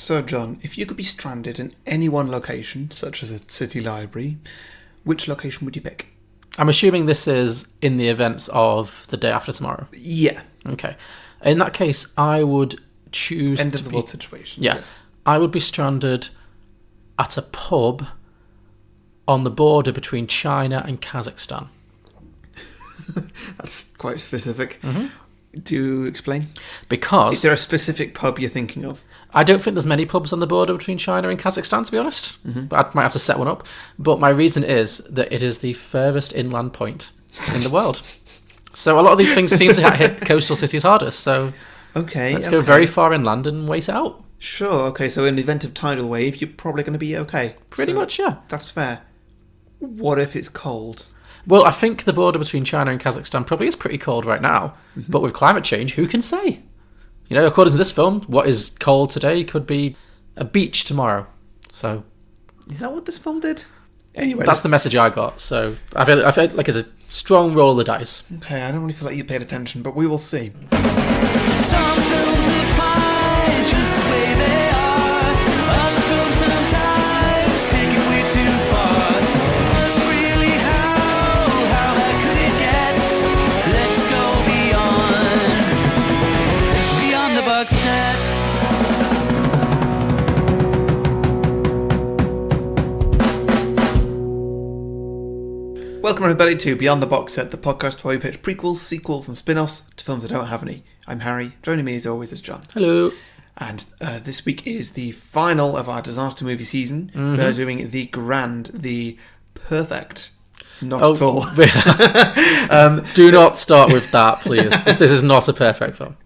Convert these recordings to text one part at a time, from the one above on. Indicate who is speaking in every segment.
Speaker 1: So, John, if you could be stranded in any one location, such as a city library, which location would you pick?
Speaker 2: I'm assuming this is in the events of the day after tomorrow.
Speaker 1: Yeah.
Speaker 2: Okay. In that case, I would choose
Speaker 1: End of the world situation.
Speaker 2: Yeah.
Speaker 1: Yes.
Speaker 2: I would be stranded at a pub on the border between China and Kazakhstan.
Speaker 1: That's quite specific.
Speaker 2: Mm-hmm.
Speaker 1: Do explain?
Speaker 2: Because...
Speaker 1: Is there a specific pub you're thinking of?
Speaker 2: I don't think there's many pubs on the border between China and Kazakhstan, to be honest. Mm-hmm. But I might have to set one up. But my reason is that it is the furthest inland point in the world. So a lot of these things seem to hit coastal cities hardest. So let's go very far inland and wait it out.
Speaker 1: Sure, okay. So in the event of tidal wave, you're probably going to be okay.
Speaker 2: Pretty much, yeah.
Speaker 1: That's fair. What if it's cold?
Speaker 2: Well, I think the border between China and Kazakhstan probably is pretty cold right now. Mm-hmm. But with climate change, who can say? You know, according to this film, what is cold today could be a beach tomorrow. So,
Speaker 1: is that what this film did? Anyway,
Speaker 2: that's the message I got. So I feel like it's a strong roll of the dice.
Speaker 1: Okay, I don't really feel like you paid attention, but we will see.
Speaker 3: Some films are fine just the way they are. Other films sometimes take it way too far. But really, how bad could it get? Let's go beyond the box set.
Speaker 1: Welcome everybody to Beyond the Box Set, the podcast where we pitch prequels, sequels and spin-offs to films that don't have any. I'm Harry, joining me as always is John.
Speaker 2: Hello.
Speaker 1: And this week is the final of our disaster movie season. Mm-hmm. We're doing the grand, the perfect, not at all.
Speaker 2: Do not start with that, please. This is not a perfect film.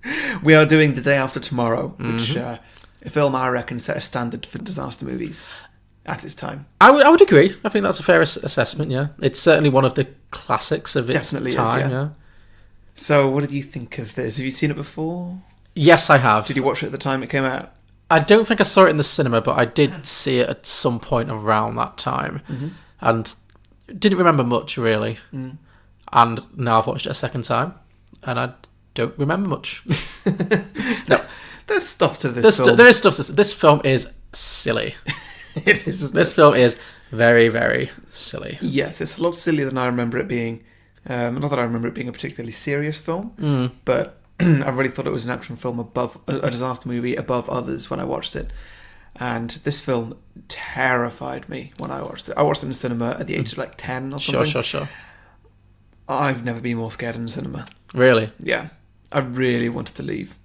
Speaker 1: We are doing The Day After Tomorrow, which a film I reckon set a standard for disaster movies at its time.
Speaker 2: I would agree. I think that's a fair assessment, yeah. It's certainly one of the classics of its
Speaker 1: Definitely
Speaker 2: time,
Speaker 1: is,
Speaker 2: yeah.
Speaker 1: So, what did you think of this? Have you seen it before?
Speaker 2: Yes, I have.
Speaker 1: Did you watch it at the time it came out?
Speaker 2: I don't think I saw it in the cinema, but I did see it at some point around that time. Mm-hmm. And didn't remember much, really. Mm. And now I've watched it a second time, and I don't remember much. No.
Speaker 1: There's stuff to this film.
Speaker 2: There is stuff to this film is silly.
Speaker 1: It is, isn't
Speaker 2: this
Speaker 1: it?
Speaker 2: film is very, very silly.
Speaker 1: Yes, it's a lot sillier than I remember it being. Not that I remember it being a particularly serious film, but I really thought it was an action film above a disaster movie above others when I watched it. And this film terrified me when I watched it. I watched it in the cinema at the age of like 10 or something.
Speaker 2: Sure.
Speaker 1: I've never been more scared in the cinema.
Speaker 2: Really?
Speaker 1: Yeah. I really wanted to leave.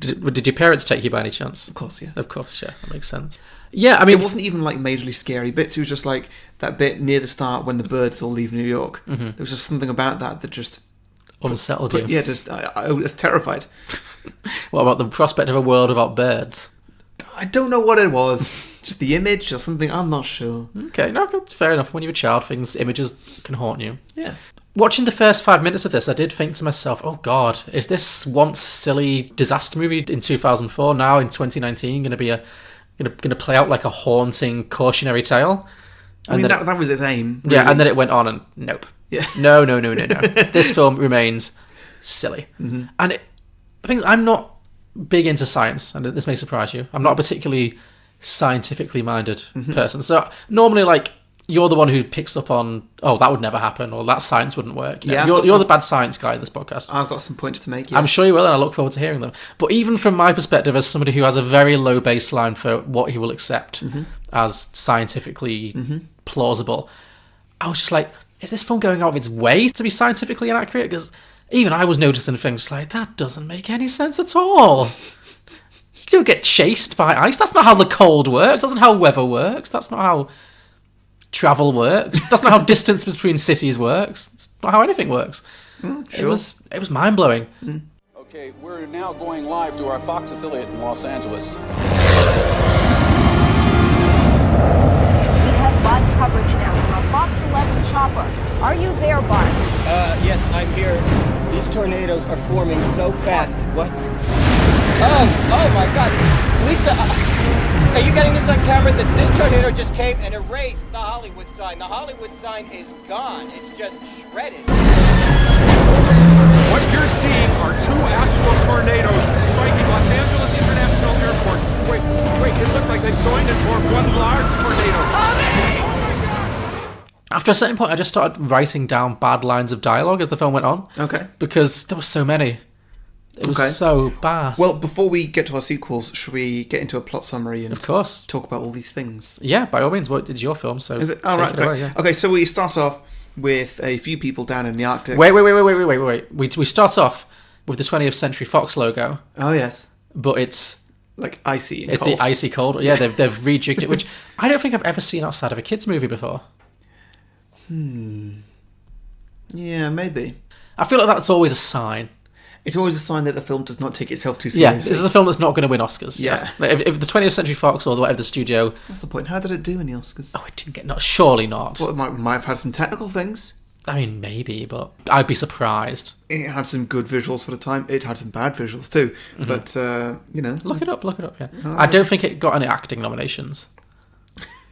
Speaker 2: Did your parents take you by any chance?
Speaker 1: Of course, yeah.
Speaker 2: Of course, yeah. That makes sense. Yeah, I mean...
Speaker 1: It wasn't even like majorly scary bits. It was just like that bit near the start when the birds all leave New York. Mm-hmm. There was just something about that just...
Speaker 2: unsettled you.
Speaker 1: Yeah, just I was terrified.
Speaker 2: What about the prospect of a world without birds?
Speaker 1: I don't know what it was. Just the image or something. I'm not sure.
Speaker 2: Okay, no, fair enough. When you're a child, images can haunt you.
Speaker 1: Yeah.
Speaker 2: Watching the first 5 minutes of this, I did think to myself, oh God, is this once silly disaster movie in 2004, now in 2019, going to be going to play out like a haunting cautionary tale?
Speaker 1: And I mean, that was its aim. Really.
Speaker 2: Yeah, and then it went on and nope.
Speaker 1: Yeah.
Speaker 2: No. This film remains silly. Mm-hmm. And the thing is, I'm not big into science, and this may surprise you. I'm not a particularly scientifically minded person. So normally, like, you're the one who picks up on, oh, that would never happen, or that science wouldn't work. Yeah, you're the bad science guy in this podcast.
Speaker 1: I've got some points to make, yeah.
Speaker 2: I'm sure you will, and I look forward to hearing them. But even from my perspective, as somebody who has a very low baseline for what he will accept as scientifically plausible, I was just like, is this film going out of its way to be scientifically inaccurate? Because even I was noticing things like, that doesn't make any sense at all. You don't get chased by ice. That's not how the cold works. That's not how weather works. That's not how travel works. That's not how distance between cities works. It's not how anything works.
Speaker 1: Sure.
Speaker 2: It was mind-blowing.
Speaker 4: Okay, we're now going live to our Fox affiliate in Los Angeles.
Speaker 5: We have live coverage now from our Fox 11 chopper. Are you there, Bart?
Speaker 6: Yes, I'm here. These tornadoes are forming so fast. What? Oh my God. Lisa, are you getting this on camera? This tornado just came and erased the Hollywood sign. The Hollywood sign is gone. It's just shredded.
Speaker 7: What you're seeing are two actual tornadoes striking Los Angeles International Airport
Speaker 2: After a certain point, I just started writing down bad lines of dialogue as the film went on.
Speaker 1: Okay.
Speaker 2: Because there were so many. It was so bad.
Speaker 1: Well, before we get to our sequels, should we get into a plot summary and
Speaker 2: of course
Speaker 1: talk about all these things?
Speaker 2: Yeah, by all means. What is your film? So
Speaker 1: Is it?
Speaker 2: take it away, yeah.
Speaker 1: Okay, so we start off with a few people down in the Arctic.
Speaker 2: Wait. We start off with the 20th Century Fox logo.
Speaker 1: Oh, yes.
Speaker 2: But it's
Speaker 1: like icy and
Speaker 2: it's
Speaker 1: cold.
Speaker 2: the icy cold. Yeah, they've rejigged it, which I don't think I've ever seen outside of a kids' movie before.
Speaker 1: Yeah, maybe.
Speaker 2: I feel like that's always a sign.
Speaker 1: It's always a sign that the film does not take itself too
Speaker 2: Yeah,
Speaker 1: seriously.
Speaker 2: this is a film that's not going to win Oscars.
Speaker 1: Yeah.
Speaker 2: Like, if the 20th Century Fox or whatever the studio...
Speaker 1: What's the point? How did it do in the Oscars?
Speaker 2: Oh, it didn't get... Not, surely not.
Speaker 1: Well, it might have had some technical things.
Speaker 2: I mean, maybe, but I'd be surprised.
Speaker 1: It had some good visuals for the time. It had some bad visuals too. But, you know...
Speaker 2: Look it up, yeah. I don't think it got any acting nominations.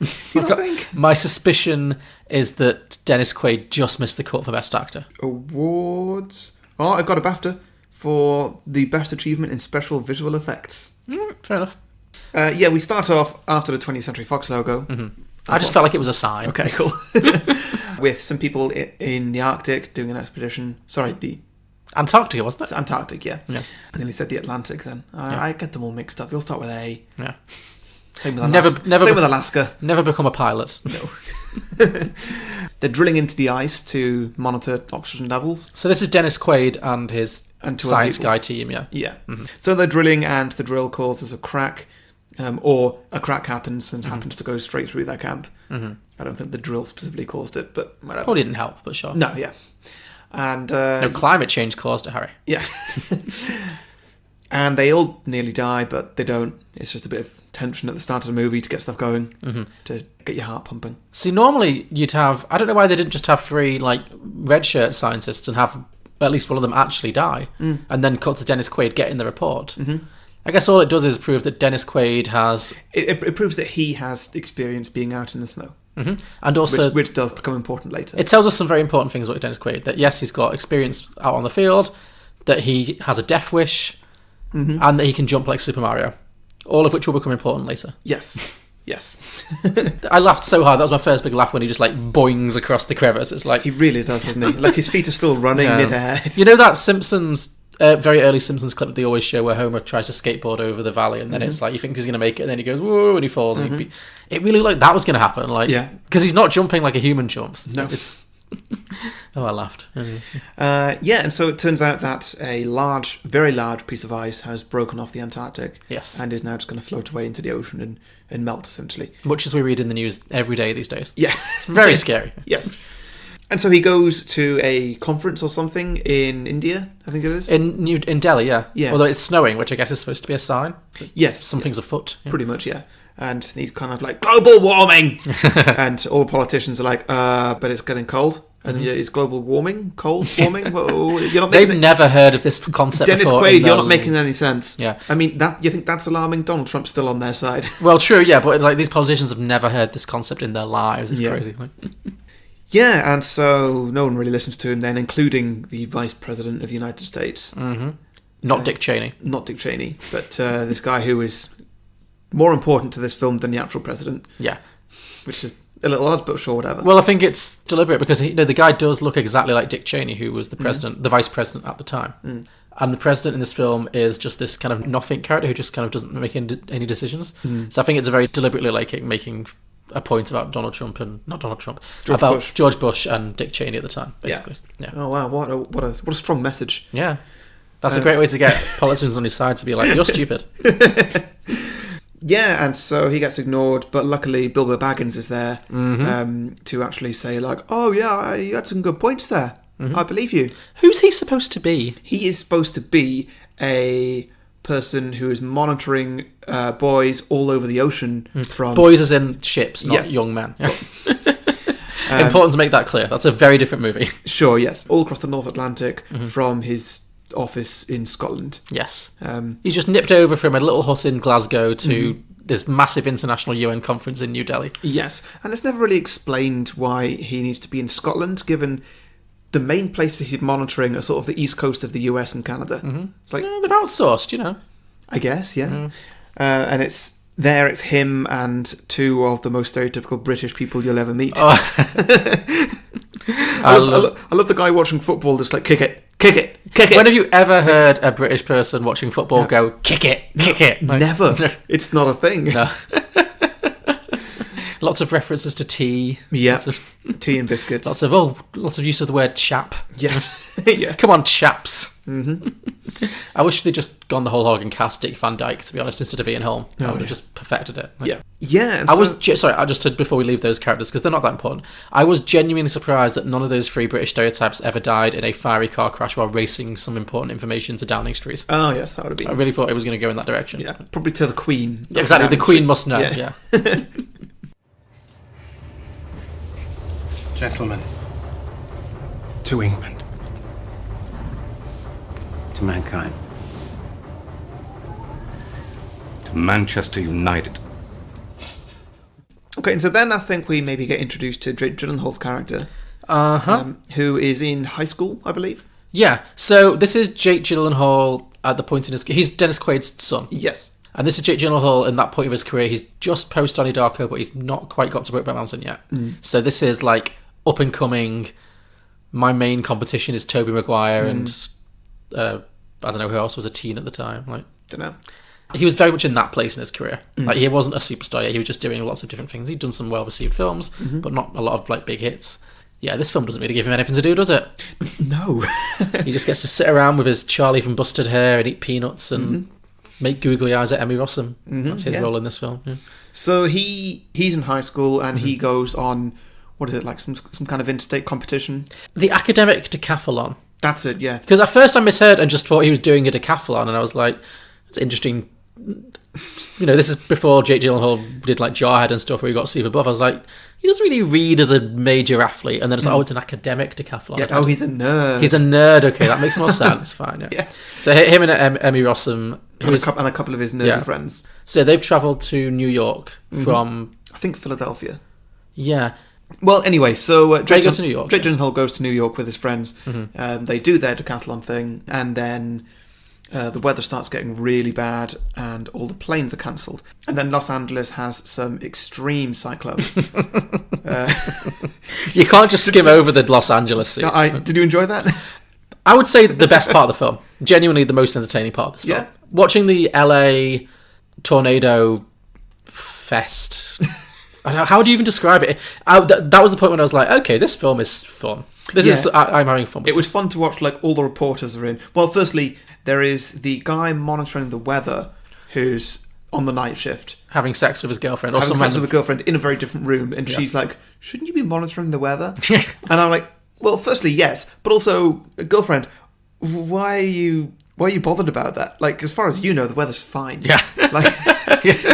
Speaker 1: Do you not think?
Speaker 2: My suspicion is that Dennis Quaid just missed the cut for Best Actor.
Speaker 1: Awards... Oh, I got a BAFTA for the best achievement in special visual effects.
Speaker 2: Fair enough.
Speaker 1: Yeah, we start off after the 20th Century Fox logo.
Speaker 2: I just felt like it was a sign.
Speaker 1: Okay, cool. With some people in the Arctic doing an expedition. Sorry, the
Speaker 2: Antarctica, wasn't it?
Speaker 1: Antarctic, yeah.
Speaker 2: Yeah.
Speaker 1: And then he said the Atlantic then. I get them all mixed up. They'll start with A.
Speaker 2: Yeah.
Speaker 1: Same with Alaska. Same with Alaska.
Speaker 2: Never become a pilot.
Speaker 1: No. They're drilling into the ice to monitor oxygen levels.
Speaker 2: So this is Dennis Quaid and his
Speaker 1: And two
Speaker 2: science
Speaker 1: other people.
Speaker 2: guy team, yeah.
Speaker 1: Yeah. So they're drilling and the drill causes a crack. Or a crack happens and happens to go straight through their camp. I don't think the drill specifically caused it, but whatever.
Speaker 2: Probably didn't help, but sure.
Speaker 1: No, yeah. And
Speaker 2: No, climate change caused it, Harry.
Speaker 1: yeah. And they all nearly die, but they don't. It's just a bit of tension at the start of the movie to get stuff going, to get your heart pumping.
Speaker 2: See, normally you'd have... I don't know why they didn't just have 3, like, red shirt scientists and have at least one of them actually die, and then cut to Dennis Quaid getting the report. I guess all it does is prove that Dennis Quaid has...
Speaker 1: It proves that he has experience being out in the snow.
Speaker 2: And also...
Speaker 1: Which does become important later.
Speaker 2: It tells us some very important things about Dennis Quaid. That, yes, he's got experience out on the field, that he has a death wish, and that he can jump like Super Mario. All of which will become important later.
Speaker 1: Yes. Yes.
Speaker 2: I laughed so hard. That was my first big laugh when he just, like, boings across the crevice. It's like...
Speaker 1: He really does, doesn't he? Like, his feet are still running mid-air.
Speaker 2: You know that Simpsons... very early Simpsons clip that they always show where Homer tries to skateboard over the valley and then it's like, he thinks he's going to make it and then he goes, whoa, and he falls. And it really looked like that was going to happen. Like,
Speaker 1: Yeah.
Speaker 2: Because he's not jumping like a human jumps.
Speaker 1: No.
Speaker 2: It's... Oh, I laughed.
Speaker 1: Yeah, and so it turns out that a large, very large piece of ice has broken off the Antarctic.
Speaker 2: Yes.
Speaker 1: And is now just going to float away into the ocean and melt, essentially.
Speaker 2: Much as we read in the news every day these days.
Speaker 1: Yeah.
Speaker 2: It's very scary.
Speaker 1: Yes. And so he goes to a conference or something in India, I think it is.
Speaker 2: In Delhi, yeah.
Speaker 1: Yeah.
Speaker 2: Although it's snowing, which I guess is supposed to be a sign.
Speaker 1: Yes.
Speaker 2: Something's afoot. Yeah.
Speaker 1: Pretty much, yeah. And he's kind of like, global warming! And all the politicians are like, but it's getting cold. And is global warming, cold warming? Whoa, you're not
Speaker 2: They've
Speaker 1: making
Speaker 2: never heard of this concept
Speaker 1: Dennis
Speaker 2: before.
Speaker 1: Quaid, you're not making any sense.
Speaker 2: Yeah.
Speaker 1: I mean, you think that's alarming? Donald Trump's still on their side.
Speaker 2: Well, true, yeah, but like these politicians have never heard this concept in their lives. It's
Speaker 1: Yeah.
Speaker 2: crazy. Like,
Speaker 1: Yeah, and so no one really listens to him then, including the Vice President of the United States.
Speaker 2: not Dick Cheney.
Speaker 1: Not Dick Cheney, but this guy who is more important to this film than the actual president,
Speaker 2: Yeah.
Speaker 1: which is a little odd, but sure, whatever.
Speaker 2: Well, I think it's deliberate because the guy does look exactly like Dick Cheney, who was the president, the vice president at the time. And the president in this film is just this kind of nothing character who just kind of doesn't make any decisions. So I think it's a very deliberately like making a point about Donald Trump and not Donald Trump, George Bush and Dick Cheney at the time, basically. Yeah.
Speaker 1: Oh wow, what a strong message.
Speaker 2: Yeah. That's a great way to get politicians on his side to be like, you're stupid.
Speaker 1: Yeah, and so he gets ignored, but luckily Bilbo Baggins is there to actually say like, oh yeah, you had some good points there. I believe you.
Speaker 2: Who's he supposed to be?
Speaker 1: He is supposed to be a person who is monitoring boys all over the ocean from...
Speaker 2: Boys as in ships, not
Speaker 1: Yes.
Speaker 2: young men. Important to make that clear. That's a very different movie.
Speaker 1: Sure, yes. All across the North Atlantic from his office in Scotland.
Speaker 2: Yes. He's just nipped over from a little hut in Glasgow to
Speaker 1: Mm-hmm.
Speaker 2: this massive international UN conference in New Delhi.
Speaker 1: Yes, and it's never really explained why he needs to be in Scotland, given the main places he's monitoring are sort of the east coast of the US and Canada. It's like,
Speaker 2: They're outsourced, you know.
Speaker 1: I guess, yeah. And it's there it's him and two of the most stereotypical British people you'll ever meet.
Speaker 2: Oh.
Speaker 1: I love the guy watching football just like, kick it, kick it, kick it.
Speaker 2: When have you ever heard a British person watching football go, kick it, kick it? Like,
Speaker 1: never. It's not a thing.
Speaker 2: No. Lots of references to tea.
Speaker 1: Yeah,
Speaker 2: Lots of
Speaker 1: tea and biscuits.
Speaker 2: lots of use of the word chap.
Speaker 1: Yeah, yeah.
Speaker 2: Come on, chaps. Mm-hmm. I wish they'd just gone the whole hog and cast Dick Van Dyke, to be honest, instead of Ian Holm. I would have just perfected it. Like,
Speaker 1: Yeah. And
Speaker 2: I was before we leave those characters, because they're not that important. I was genuinely surprised that none of those three British stereotypes ever died in a fiery car crash while racing some important information to Downing Street.
Speaker 1: Oh yes, that would have been.
Speaker 2: I really thought it was going to go in that direction.
Speaker 1: Yeah, probably to the Queen.
Speaker 2: Yeah, exactly. The Queen must know.
Speaker 1: Yeah.
Speaker 2: Yeah.
Speaker 7: Gentlemen, to England, to mankind,
Speaker 8: to Manchester United.
Speaker 1: Okay, and so then I think we maybe get introduced to Jake Gyllenhaal's character, who is in high school, I believe.
Speaker 2: Yeah. So this is Jake Gyllenhaal at the point in his... He's Dennis Quaid's son.
Speaker 1: Yes.
Speaker 2: And this is Jake Gyllenhaal in that point of his career. He's just post Donnie Darko, but he's not quite got to Brokeback Mountain yet. So this is like up and coming. My main competition is Tobey Maguire and I don't know who else was a teen at the time. Like,
Speaker 1: Don't know.
Speaker 2: he was very much in that place in his career. Like, he wasn't a superstar yet. He was just doing lots of different things. He'd done some well-received films, but not a lot of like big hits. Yeah, this film doesn't really give him anything to do, does it?
Speaker 1: No.
Speaker 2: He just gets to sit around with his Charlie from Busted hair and eat peanuts and make googly eyes at Emmy Rossum. That's his role in this film. Yeah.
Speaker 1: So he's in high school and he goes on, what is it, like some kind of interstate competition?
Speaker 2: The academic decathlon.
Speaker 1: That's it, yeah.
Speaker 2: Because at first I misheard and just thought he was doing a decathlon, and I was like, that's interesting. You know, this is before Jake Gyllenhaal did like Jarhead and stuff where he got super buff. I was like, he doesn't really read as a major athlete. And then it's like, oh, it's an academic decathlon.
Speaker 1: Yeah, oh, he's a nerd.
Speaker 2: He's a nerd. Okay, that makes more sense. Fine. Yeah.
Speaker 1: Yeah.
Speaker 2: So him and Emmy Rossum,
Speaker 1: And a couple of his nerdy friends.
Speaker 2: So they've travelled to New York from,
Speaker 1: I think, Philadelphia.
Speaker 2: yeah.
Speaker 1: Well, anyway, so
Speaker 2: They go to New York.
Speaker 1: Jake Gyllenhaal goes to New York with his friends. They do their decathlon thing, and then the weather starts getting really bad, and all the planes are cancelled. And then Los Angeles has some extreme cyclones.
Speaker 2: You can't just skim over the Los Angeles scene.
Speaker 1: Did you enjoy that?
Speaker 2: I would say the best part of the film. Genuinely the most entertaining part of this film.
Speaker 1: Yeah.
Speaker 2: Watching the LA tornado fest. I don't know, how do you even describe it? That was the point when I was like, okay, this film is fun. I'm having fun with
Speaker 1: It was fun to watch, like, all the reporters are in. Well, firstly, there is the guy monitoring the weather who's on the night shift.
Speaker 2: having sex with his girlfriend. Or
Speaker 1: Having
Speaker 2: some
Speaker 1: sex with a girlfriend in a very different room. And she's like, shouldn't you be monitoring the weather? And I'm like, well, firstly, yes. But also, girlfriend, why are you bothered about that? Like, as far as you know, the weather's fine.
Speaker 2: Yeah.
Speaker 1: Like,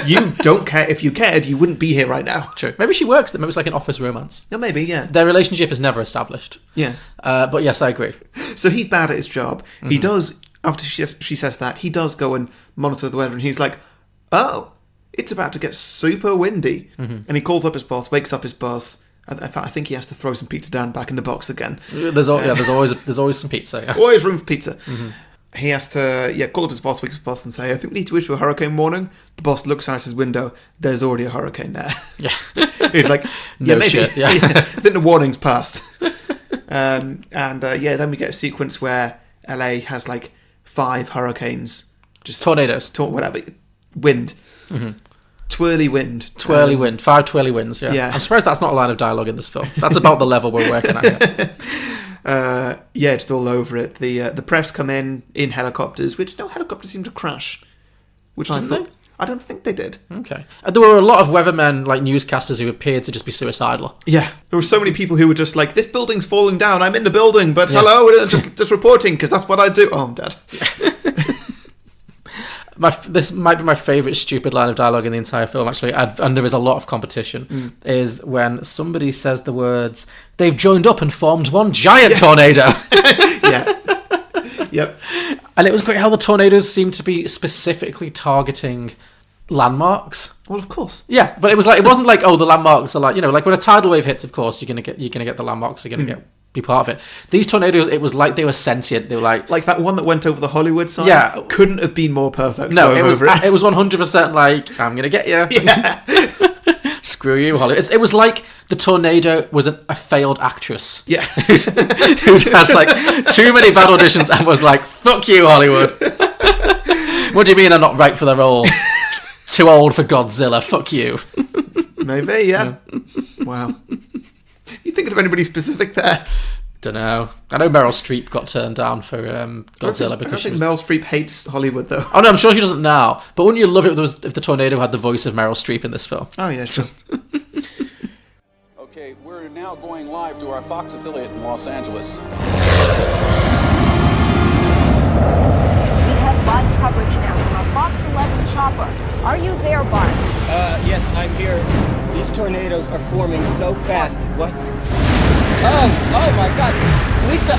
Speaker 1: you don't care. If you cared, you wouldn't be here right now.
Speaker 2: True. Maybe she works there. Maybe it's like an office romance.
Speaker 1: No, maybe, yeah.
Speaker 2: Their relationship is never established.
Speaker 1: Yeah.
Speaker 2: But yes, I agree.
Speaker 1: So he's bad at his job. He does, after she says that, he does go and monitor the weather, and he's like, oh, it's about to get super windy. And he calls up his boss, wakes up his boss. In fact, I think he has to throw some pizza down back in the box again.
Speaker 2: There's always some pizza. Yeah.
Speaker 1: Always room for pizza. He has to call up his boss, wake his boss, and say, I think we need to issue a hurricane warning. The boss looks out his window. There's already a hurricane there.
Speaker 2: Yeah.
Speaker 1: He's like,
Speaker 2: No
Speaker 1: maybe.
Speaker 2: shit, yeah.
Speaker 1: I think the warning's passed. Then we get a sequence where LA has like 5 hurricanes. Just
Speaker 2: Tornadoes.
Speaker 1: Whatever. Wind. Twirly wind.
Speaker 2: Twirly wind. 5 twirly winds, yeah.
Speaker 1: Yeah.
Speaker 2: I'm surprised that's not a line of dialogue in this film. That's about the level we're working at here.
Speaker 1: Just all over it. The press come in helicopters, which no helicopters seem to crash. Which
Speaker 2: Didn't they?
Speaker 1: I don't think they did.
Speaker 2: Okay. And there were a lot of weathermen, like newscasters, who appeared to just be suicidal.
Speaker 1: Yeah, there were so many people who were just like, this building's falling down, I'm in the building, but hello, just reporting, because that's what I do. Oh, I'm dead.
Speaker 2: This might be my favourite stupid line of dialogue in the entire film, actually, and there is a lot of competition, is when somebody says the words, they've joined up and formed one giant tornado.
Speaker 1: Yeah. Yep.
Speaker 2: And it was great how the tornadoes seemed to be specifically targeting landmarks.
Speaker 1: Well, of course.
Speaker 2: Yeah, but it wasn't like, oh, the landmarks are like, like when a tidal wave hits, of course, you're gonna get the landmarks are gonna get be part of it. These tornadoes, it was like they were sentient. They were like
Speaker 1: that one that went over the Hollywood sign.
Speaker 2: Yeah.
Speaker 1: Couldn't have been more perfect.
Speaker 2: No, it was 100% like, I'm gonna get you.
Speaker 1: Yeah.
Speaker 2: Screw you, Hollywood. It was like the tornado was a failed actress.
Speaker 1: Yeah.
Speaker 2: Who'd had like too many bad auditions and was like, fuck you, Hollywood. What do you mean I'm not right for the role? Too old for Godzilla. Fuck you.
Speaker 1: Maybe, yeah. Wow. You thinking of anybody specific there?
Speaker 2: Don't know. I know Meryl Streep got turned down for Godzilla because she was...
Speaker 1: Meryl Streep hates Hollywood, though.
Speaker 2: Oh no, I'm sure she doesn't now. But wouldn't you love it if the tornado had the voice of Meryl Streep in this film?
Speaker 1: Oh yeah, sure.
Speaker 4: Okay, we're now going live to our Fox affiliate in Los Angeles.
Speaker 5: We have live coverage now from a Fox 11 chopper. Are you there, Bart?
Speaker 6: Yes, I'm here. These tornadoes are forming so fast. What? Oh my God. Lisa,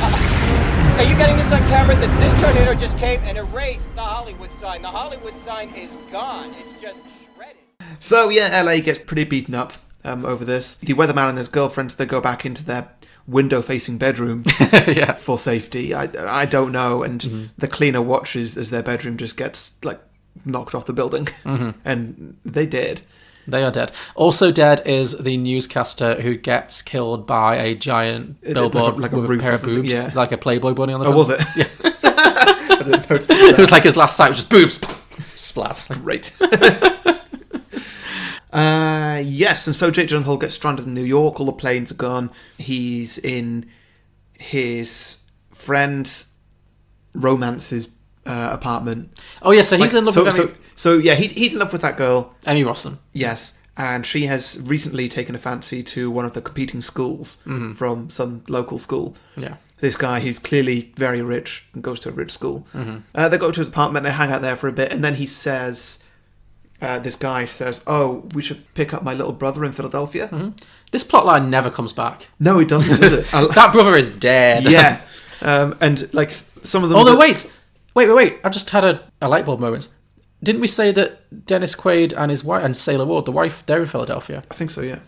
Speaker 6: are you getting this on camera? This tornado just came and erased the Hollywood sign. The Hollywood sign is gone. It's just shredded.
Speaker 1: So yeah, LA gets pretty beaten up over this. The weatherman and his girlfriend, they go back into their window-facing bedroom
Speaker 2: Yeah.
Speaker 1: for safety. I don't know, and the cleaner watches as their bedroom just gets like knocked off the building, and they did.
Speaker 2: They are dead. Also dead is the newscaster who gets killed by a giant billboard
Speaker 1: like a
Speaker 2: with a
Speaker 1: roof
Speaker 2: pair
Speaker 1: or
Speaker 2: of
Speaker 1: something,
Speaker 2: boobs,
Speaker 1: yeah.
Speaker 2: like a Playboy bunny on the
Speaker 1: Oh,
Speaker 2: front.
Speaker 1: was it?
Speaker 2: Yeah.
Speaker 1: I didn't notice that.
Speaker 2: It was like his last sight was just boobs. Splat.
Speaker 1: Great. Yes, and so Jake Gyllenhaal gets stranded in New York. All the planes are gone. He's in his friend's romance's apartment.
Speaker 2: Oh yeah, so he's in love with Emmy.
Speaker 1: So yeah, he's in love with that girl.
Speaker 2: Emmy Rossum.
Speaker 1: Yes, and she has recently taken a fancy to one of the competing schools from some local school.
Speaker 2: Yeah.
Speaker 1: This guy, who's clearly very rich and goes to a rich school. They go to his apartment, they hang out there for a bit, and then he says, this guy says, oh, we should pick up my little brother in Philadelphia.
Speaker 2: This plotline never comes back.
Speaker 1: No, it doesn't, does it?
Speaker 2: That brother is dead.
Speaker 1: Yeah. And like some of them...
Speaker 2: Although, wait. I just had a light bulb moment. Didn't we say that Dennis Quaid and his wife, and Sailor Ward, the wife, they're in Philadelphia?
Speaker 1: I think so, yeah.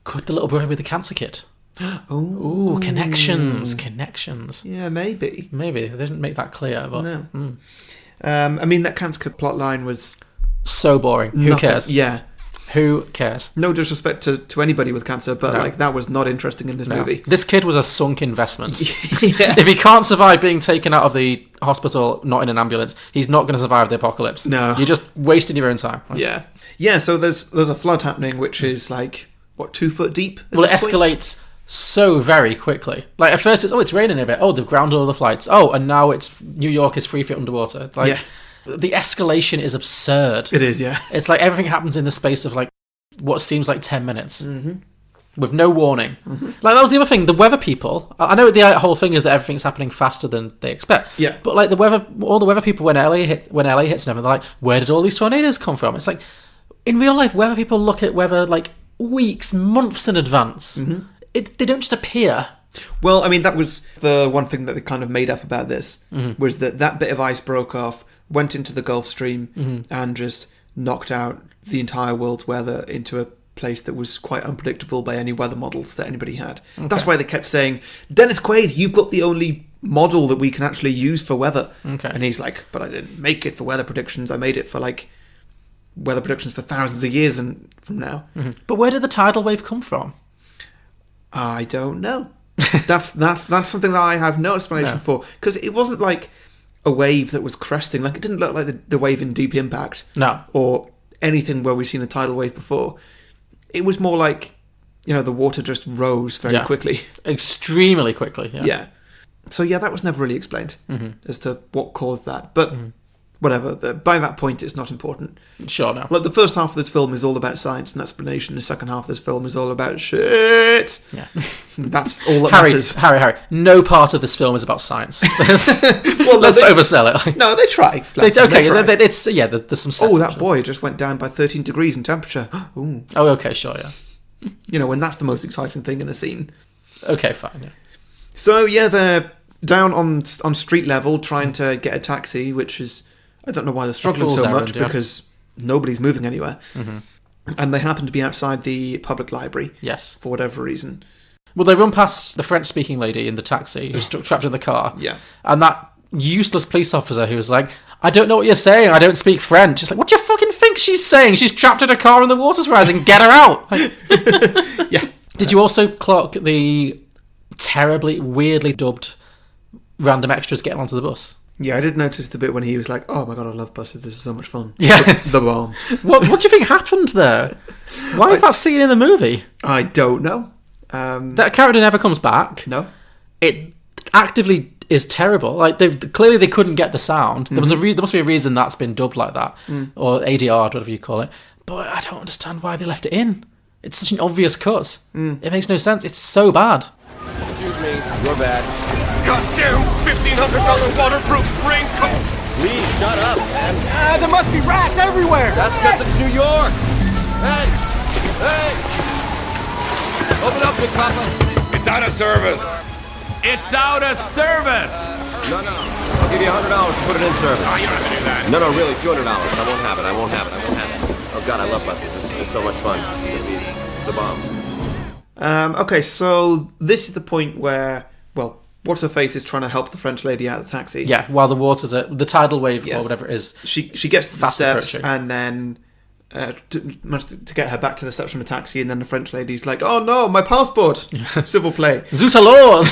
Speaker 2: Could the little brother be the cancer kid? Ooh, connections.
Speaker 1: Yeah, maybe.
Speaker 2: Maybe. They didn't make that clear, but...
Speaker 1: No. I mean, that cancer plot line was...
Speaker 2: so boring. Who cares?
Speaker 1: Yeah.
Speaker 2: Who cares?
Speaker 1: No disrespect to anybody with cancer, but like that was not interesting in this movie.
Speaker 2: This kid was a sunk investment.
Speaker 1: Yeah.
Speaker 2: If he can't survive being taken out of the hospital, not in an ambulance, he's not going to survive the apocalypse.
Speaker 1: No.
Speaker 2: You're just wasting your own time.
Speaker 1: Yeah. Yeah, so there's a flood happening, which is like, what, 2 foot deep?
Speaker 2: Well, it escalates so very quickly. Like, at first it's raining a bit. Oh, they've grounded all the flights. Oh, and now it's New York is 3 feet underwater. It's like, the escalation is absurd.
Speaker 1: It is, yeah.
Speaker 2: It's like everything happens in the space of like what seems like 10 minutes with no warning. Like, that was the other thing. The weather people, I know the whole thing is that everything's happening faster than they expect.
Speaker 1: Yeah.
Speaker 2: But like all the weather people when LA hits and everything, they're like, where did all these tornadoes come from? It's like, in real life, weather people look at weather like weeks, months in advance. They don't just appear.
Speaker 1: Well, I mean, that was the one thing that they kind of made up about this, was that bit of ice broke off, went into the Gulf Stream, and just knocked out the entire world's weather into a place that was quite unpredictable by any weather models that anybody had. Okay. That's why they kept saying, Dennis Quaid, you've got the only model that we can actually use for weather. Okay. And he's like, but I didn't make it for weather predictions. I made it for like weather predictions for thousands of years and from now.
Speaker 2: But where did the tidal wave come from?
Speaker 1: I don't know. That's something that I have no explanation for, because it wasn't like a wave that was cresting. Like, it didn't look like the wave in Deep Impact.
Speaker 2: No.
Speaker 1: Or anything where we've seen a tidal wave before. It was more like, the water just rose very quickly.
Speaker 2: Extremely quickly,
Speaker 1: yeah. So, that was never really explained as to what caused that. But whatever, by that point, it's not important.
Speaker 2: Sure, no.
Speaker 1: Like, the first half of this film is all about science and explanation. The second half of this film is all about shit.
Speaker 2: Yeah.
Speaker 1: That's all that matters.
Speaker 2: Harry, no part of this film is about science. Let's not oversell it.
Speaker 1: No, they try.
Speaker 2: There's some sense.
Speaker 1: Oh, that boy just went down by 13 degrees in temperature. Ooh.
Speaker 2: Oh, okay, sure, yeah.
Speaker 1: When that's the most exciting thing in a scene.
Speaker 2: Okay, fine, yeah.
Speaker 1: So, they're down on street level trying to get a taxi, which is... I don't know why they're struggling so much, because nobody's moving anywhere. And they happen to be outside the public library.
Speaker 2: Yes.
Speaker 1: For whatever reason.
Speaker 2: Well, they run past the French-speaking lady in the taxi who's trapped in the car.
Speaker 1: Yeah.
Speaker 2: And that useless police officer who was like, I don't know what you're saying, I don't speak French. It's like, what do you fucking think she's saying? She's trapped in a car and the water's rising, get her out! Like,
Speaker 1: Yeah.
Speaker 2: did you also clock the terribly, weirdly dubbed random extras getting onto the bus?
Speaker 1: Yeah, I did notice the bit when he was like, oh my god, I love buses, this is so much fun.
Speaker 2: Yeah.
Speaker 1: The bomb.
Speaker 2: What do you think happened there? Why is that scene in the movie?
Speaker 1: I don't know.
Speaker 2: That character never comes back.
Speaker 1: No.
Speaker 2: It actively is terrible. Like clearly they couldn't get the sound. There was there must be a reason that's been dubbed like that, or ADR, whatever you call it. But I don't understand why they left it in. It's such an obvious cut. It makes no sense. It's so bad.
Speaker 9: Excuse me, you're bad.
Speaker 3: Goddamn $1,500 waterproof raincoats!
Speaker 9: Please, shut up, man.
Speaker 3: There must be rats everywhere!
Speaker 9: That's because it's New York. Hey! Open up, big papa.
Speaker 3: It's out of service! It's out of service!
Speaker 9: No. I'll give you $100 to put it in service.
Speaker 3: Oh, you don't have to do that.
Speaker 9: No, really, $200. I won't have it. Oh, God, I love buses. This is just so much fun. This is going to be the bomb.
Speaker 1: Okay, so this is the point where, well, What's-Her-Face is trying to help the French lady out of the taxi.
Speaker 2: Yeah, while the water's the tidal wave or
Speaker 1: Yes.
Speaker 2: whatever it is.
Speaker 1: She gets to the
Speaker 2: fast
Speaker 1: steps
Speaker 2: approaching.
Speaker 1: and then managed to get her back to the steps from the taxi, and then the French lady's like, oh no, my passport! Civil play.
Speaker 2: Zoot laws!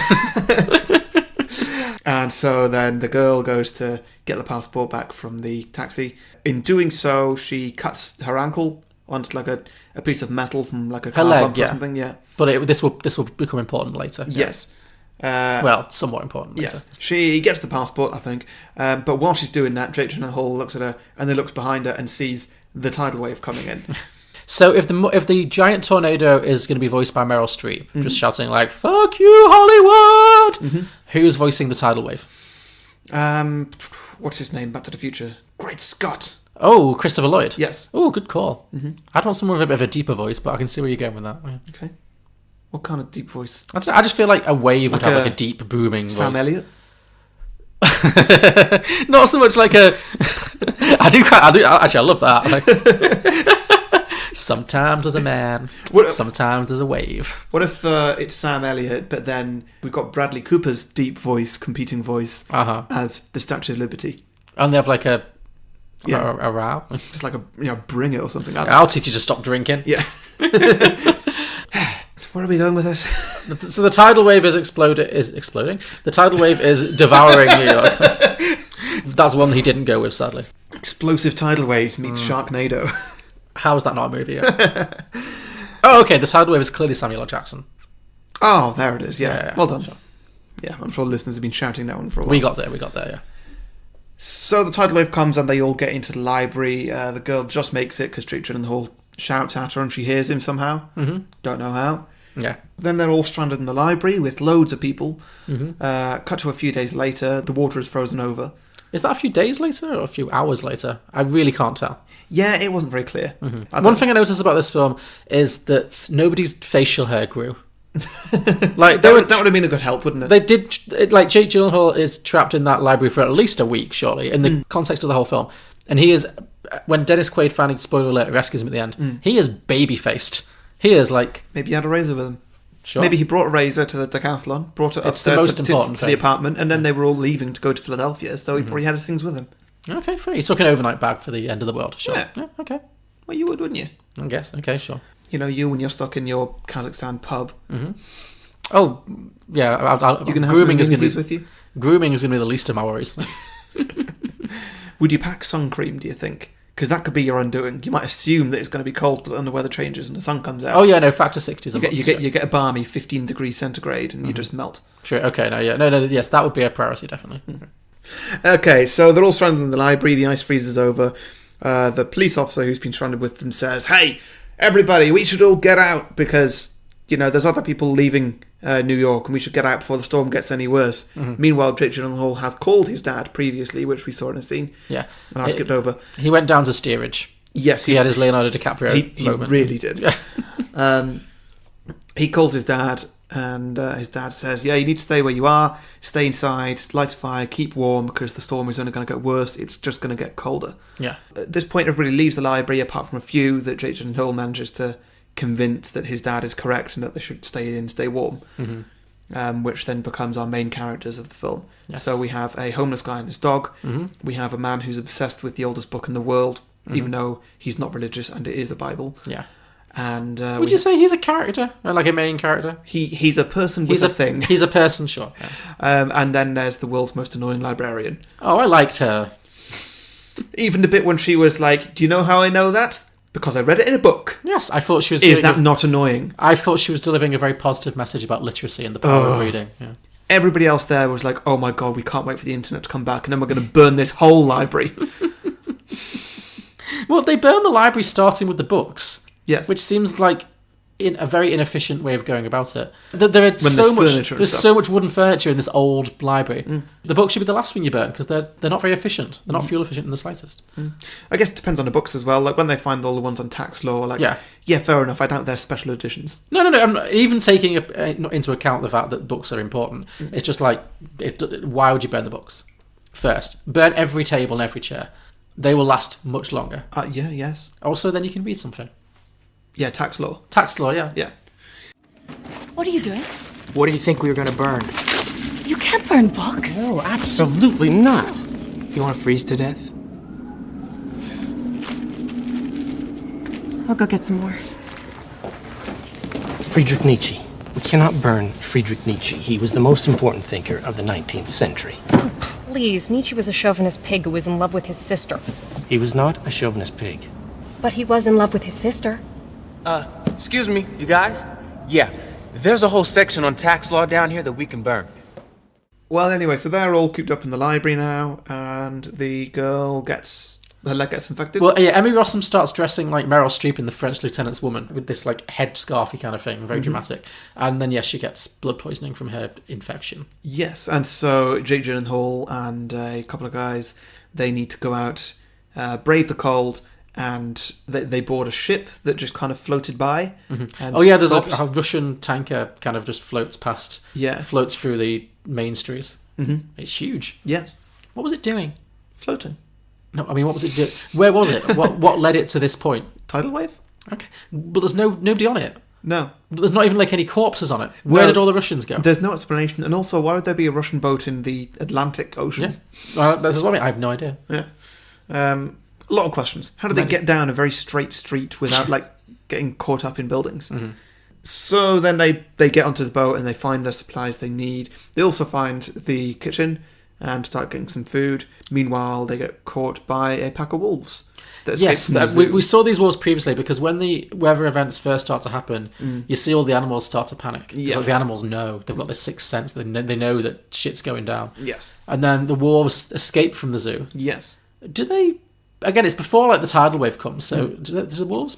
Speaker 1: And so then the girl goes to get the passport back from the taxi. In doing so, she cuts her ankle onto like a piece of metal from like a car
Speaker 2: leg,
Speaker 1: bump
Speaker 2: yeah.
Speaker 1: or something. Yeah.
Speaker 2: But this will become important later. Yeah.
Speaker 1: Yes.
Speaker 2: Well, somewhat important later.
Speaker 1: Yes. She gets the passport, I think. But while she's doing that, Jake Gyllenhaal looks at her and then looks behind her and sees the tidal wave coming in.
Speaker 2: So if the giant tornado is going to be voiced by Meryl Streep, just shouting like "Fuck you, Hollywood," who's voicing the tidal wave?
Speaker 1: What's his name? Back to the Future. Great Scott.
Speaker 2: Oh, Christopher Lloyd.
Speaker 1: Yes.
Speaker 2: Oh, good call. I'd want someone with a bit of a deeper voice, but I can see where you're going with that. Yeah.
Speaker 1: Okay. What kind of deep voice?
Speaker 2: I don't know, I just feel like a wave would
Speaker 1: Like
Speaker 2: have like a deep booming
Speaker 1: Sam
Speaker 2: voice.
Speaker 1: Elliott?
Speaker 2: Not so much like a. Actually, I love that. Like, sometimes there's a man. Sometimes there's a wave.
Speaker 1: What if it's Sam Elliott, but then we've got Bradley Cooper's deep voice, competing voice, as the Statue of Liberty?
Speaker 2: And they have like a
Speaker 1: Yeah.
Speaker 2: a row.
Speaker 1: Just like Bring It or something.
Speaker 2: I'll teach you to stop drinking.
Speaker 1: Yeah. Where are we going with this?
Speaker 2: So the tidal wave is exploding. The tidal wave is devouring New York. That's one he didn't go with, sadly.
Speaker 1: Explosive tidal wave meets Sharknado.
Speaker 2: How is that not a movie yet? Oh, okay. The tidal wave is clearly Samuel L. Jackson.
Speaker 1: Oh, there it is. Yeah. Well done.
Speaker 2: Sure.
Speaker 1: Yeah, I'm sure the listeners have been shouting that one for a while.
Speaker 2: We got there, yeah.
Speaker 1: So the tidal wave comes and they all get into the library. The girl just makes it because Jake Gyllenhaal shouts at her and she hears him somehow. Mm-hmm. Don't know how.
Speaker 2: Yeah.
Speaker 1: Then they're all stranded in the library with loads of people. Cut to a few days later, the water is frozen over.
Speaker 2: Is that a few days later or a few hours later? I really can't tell.
Speaker 1: Yeah, it wasn't very clear.
Speaker 2: One thing I noticed about this film is that nobody's facial hair grew. Like
Speaker 1: that would have been a good help, wouldn't it?
Speaker 2: They did. Like Jake Gyllenhaal is trapped in that library for at least a week, surely, in the context of the whole film. And he is, when Dennis Quaid finally, spoiler alert, rescues him at the end, he is baby-faced. He is like...
Speaker 1: Maybe he had a razor with him.
Speaker 2: Sure.
Speaker 1: Maybe he brought a razor to the decathlon, brought it
Speaker 2: It's the
Speaker 1: upstairs
Speaker 2: most
Speaker 1: to
Speaker 2: important
Speaker 1: the
Speaker 2: thing.
Speaker 1: apartment, and then they were all leaving to go to Philadelphia, so he probably had his things with him.
Speaker 2: Okay, fair. He took an overnight bag for the end of the world, sure.
Speaker 1: Yeah.
Speaker 2: Okay.
Speaker 1: Well, you would, wouldn't you?
Speaker 2: I guess. Okay, sure.
Speaker 1: You know, you when you're stuck in your Kazakhstan pub.
Speaker 2: Oh, yeah.
Speaker 1: You're going to have
Speaker 2: grooming is
Speaker 1: some
Speaker 2: going to be
Speaker 1: with you?
Speaker 2: Grooming is going to be the least of my worries.
Speaker 1: Would you pack sun cream, do you think? Because that could be your undoing. You might assume that it's going to be cold, but then the weather changes and the sun comes out.
Speaker 2: Oh yeah, no, factor 60 is a must.
Speaker 1: You get a balmy 15 degrees centigrade and you just melt.
Speaker 2: Sure. Okay. No. Yeah. No. Yes, that would be a priority, definitely.
Speaker 1: Okay, so they're all stranded in the library. The ice freezes over. The police officer who's been stranded with them says, "Hey, everybody, we should all get out because there's other people leaving New York, and we should get out before the storm gets any worse." Meanwhile, Jake Gyllenhaal has called his dad previously, which we saw in a scene.
Speaker 2: Yeah.
Speaker 1: And I skipped over.
Speaker 2: He went down to steerage.
Speaker 1: Yes,
Speaker 2: he had his Leonardo DiCaprio
Speaker 1: he
Speaker 2: moment.
Speaker 1: really did. He calls his dad, and his dad says, "Yeah, you need to stay where you are. Stay inside, light a fire, keep warm, because the storm is only going to get worse. It's just going to get colder."
Speaker 2: Yeah.
Speaker 1: At this point, everybody leaves the library, apart from a few that Jake Gyllenhaal manages to convinced that his dad is correct and that they should stay warm. Which then becomes our main characters of the film.
Speaker 2: Yes.
Speaker 1: So we have a homeless guy and his dog. We have a man who's obsessed with the oldest book in the world, even though he's not religious and it is a Bible.
Speaker 2: Yeah.
Speaker 1: And
Speaker 2: would you say he's a character, or like a main character?
Speaker 1: He's a person with a thing.
Speaker 2: He's a person, sure. Yeah.
Speaker 1: And then there's the world's most annoying librarian.
Speaker 2: Oh, I liked her.
Speaker 1: Even the bit when she was like, "Do you know how I know that? Because I read it in a book."
Speaker 2: Yes, I thought she was.
Speaker 1: Is that not annoying?
Speaker 2: I thought she was delivering a very positive message about literacy and the power of reading. Yeah.
Speaker 1: Everybody else there was like, "Oh my god, we can't wait for the internet to come back, and then we're going to burn this whole library."
Speaker 2: Well, they burn the library starting with the books.
Speaker 1: Yes,
Speaker 2: which seems like a very inefficient way of going about it. There's so much wooden furniture in this old library. The books should be the last thing you burn because they're not very efficient. They're not fuel efficient in the slightest.
Speaker 1: I guess it depends on the books as well. Like when they find all the ones on tax law, like yeah, fair enough. I doubt they're special editions.
Speaker 2: No. I'm not even taking into account the fact that books are important. It's just like, why would you burn the books first? Burn every table and every chair. They will last much longer.
Speaker 1: Yes.
Speaker 2: Also, then you can read something.
Speaker 1: Yeah, tax law.
Speaker 2: Tax law, yeah.
Speaker 1: Yeah.
Speaker 10: What are you doing?
Speaker 6: What do you think we were gonna burn?
Speaker 10: You can't burn books.
Speaker 7: No, absolutely not.
Speaker 6: You want to freeze to death?
Speaker 10: I'll go get some more.
Speaker 7: Friedrich Nietzsche. We cannot burn Friedrich Nietzsche. He was the most important thinker of the 19th century.
Speaker 11: Oh, please. Nietzsche was a chauvinist pig who was in love with his sister.
Speaker 7: He was not a chauvinist pig.
Speaker 11: But he was in love with his sister.
Speaker 6: Excuse me, you guys? Yeah, there's a whole section on tax law down here that we can burn.
Speaker 1: Well, anyway, so they're all cooped up in the library now, and the girl her leg gets infected.
Speaker 2: Well, yeah, Emmy Rossum starts dressing like Meryl Streep in The French Lieutenant's Woman with this like head scarfy kind of thing, very dramatic. And then she gets blood poisoning from her infection.
Speaker 1: Yes, and so Jake Gyllenhaal and a couple of guys, they need to go out, brave the cold. And they board a ship that just kind of floated by. And
Speaker 2: there's a Russian tanker kind of just floats past.
Speaker 1: Yeah.
Speaker 2: Floats through the main streets. It's huge.
Speaker 1: Yes.
Speaker 2: What was it doing?
Speaker 1: Floating.
Speaker 2: No, I mean, what was it doing? Where was it? What led it to this point?
Speaker 1: Tidal wave.
Speaker 2: Okay. But there's nobody on it.
Speaker 1: No.
Speaker 2: There's not even like any corpses on it. Where did all the Russians go?
Speaker 1: There's no explanation. And also, why would there be a Russian boat in the Atlantic Ocean?
Speaker 2: Yeah. This is what I mean. I have no idea.
Speaker 1: Yeah. A lot of questions. How did they get down a very straight street without like getting caught up in buildings? So then they get onto the boat and they find the supplies they need. They also find the kitchen and start getting some food. Meanwhile, they get caught by a pack of wolves.
Speaker 2: Yes, we saw these wolves previously because when the weather events first start to happen, you see all the animals start to panic. Yeah. It's like the animals know. They've got this sixth sense. They know that shit's going down.
Speaker 1: Yes.
Speaker 2: And then the wolves escape from the zoo.
Speaker 1: Yes.
Speaker 2: Do they... Again, it's before like the tidal wave comes, so do the wolves?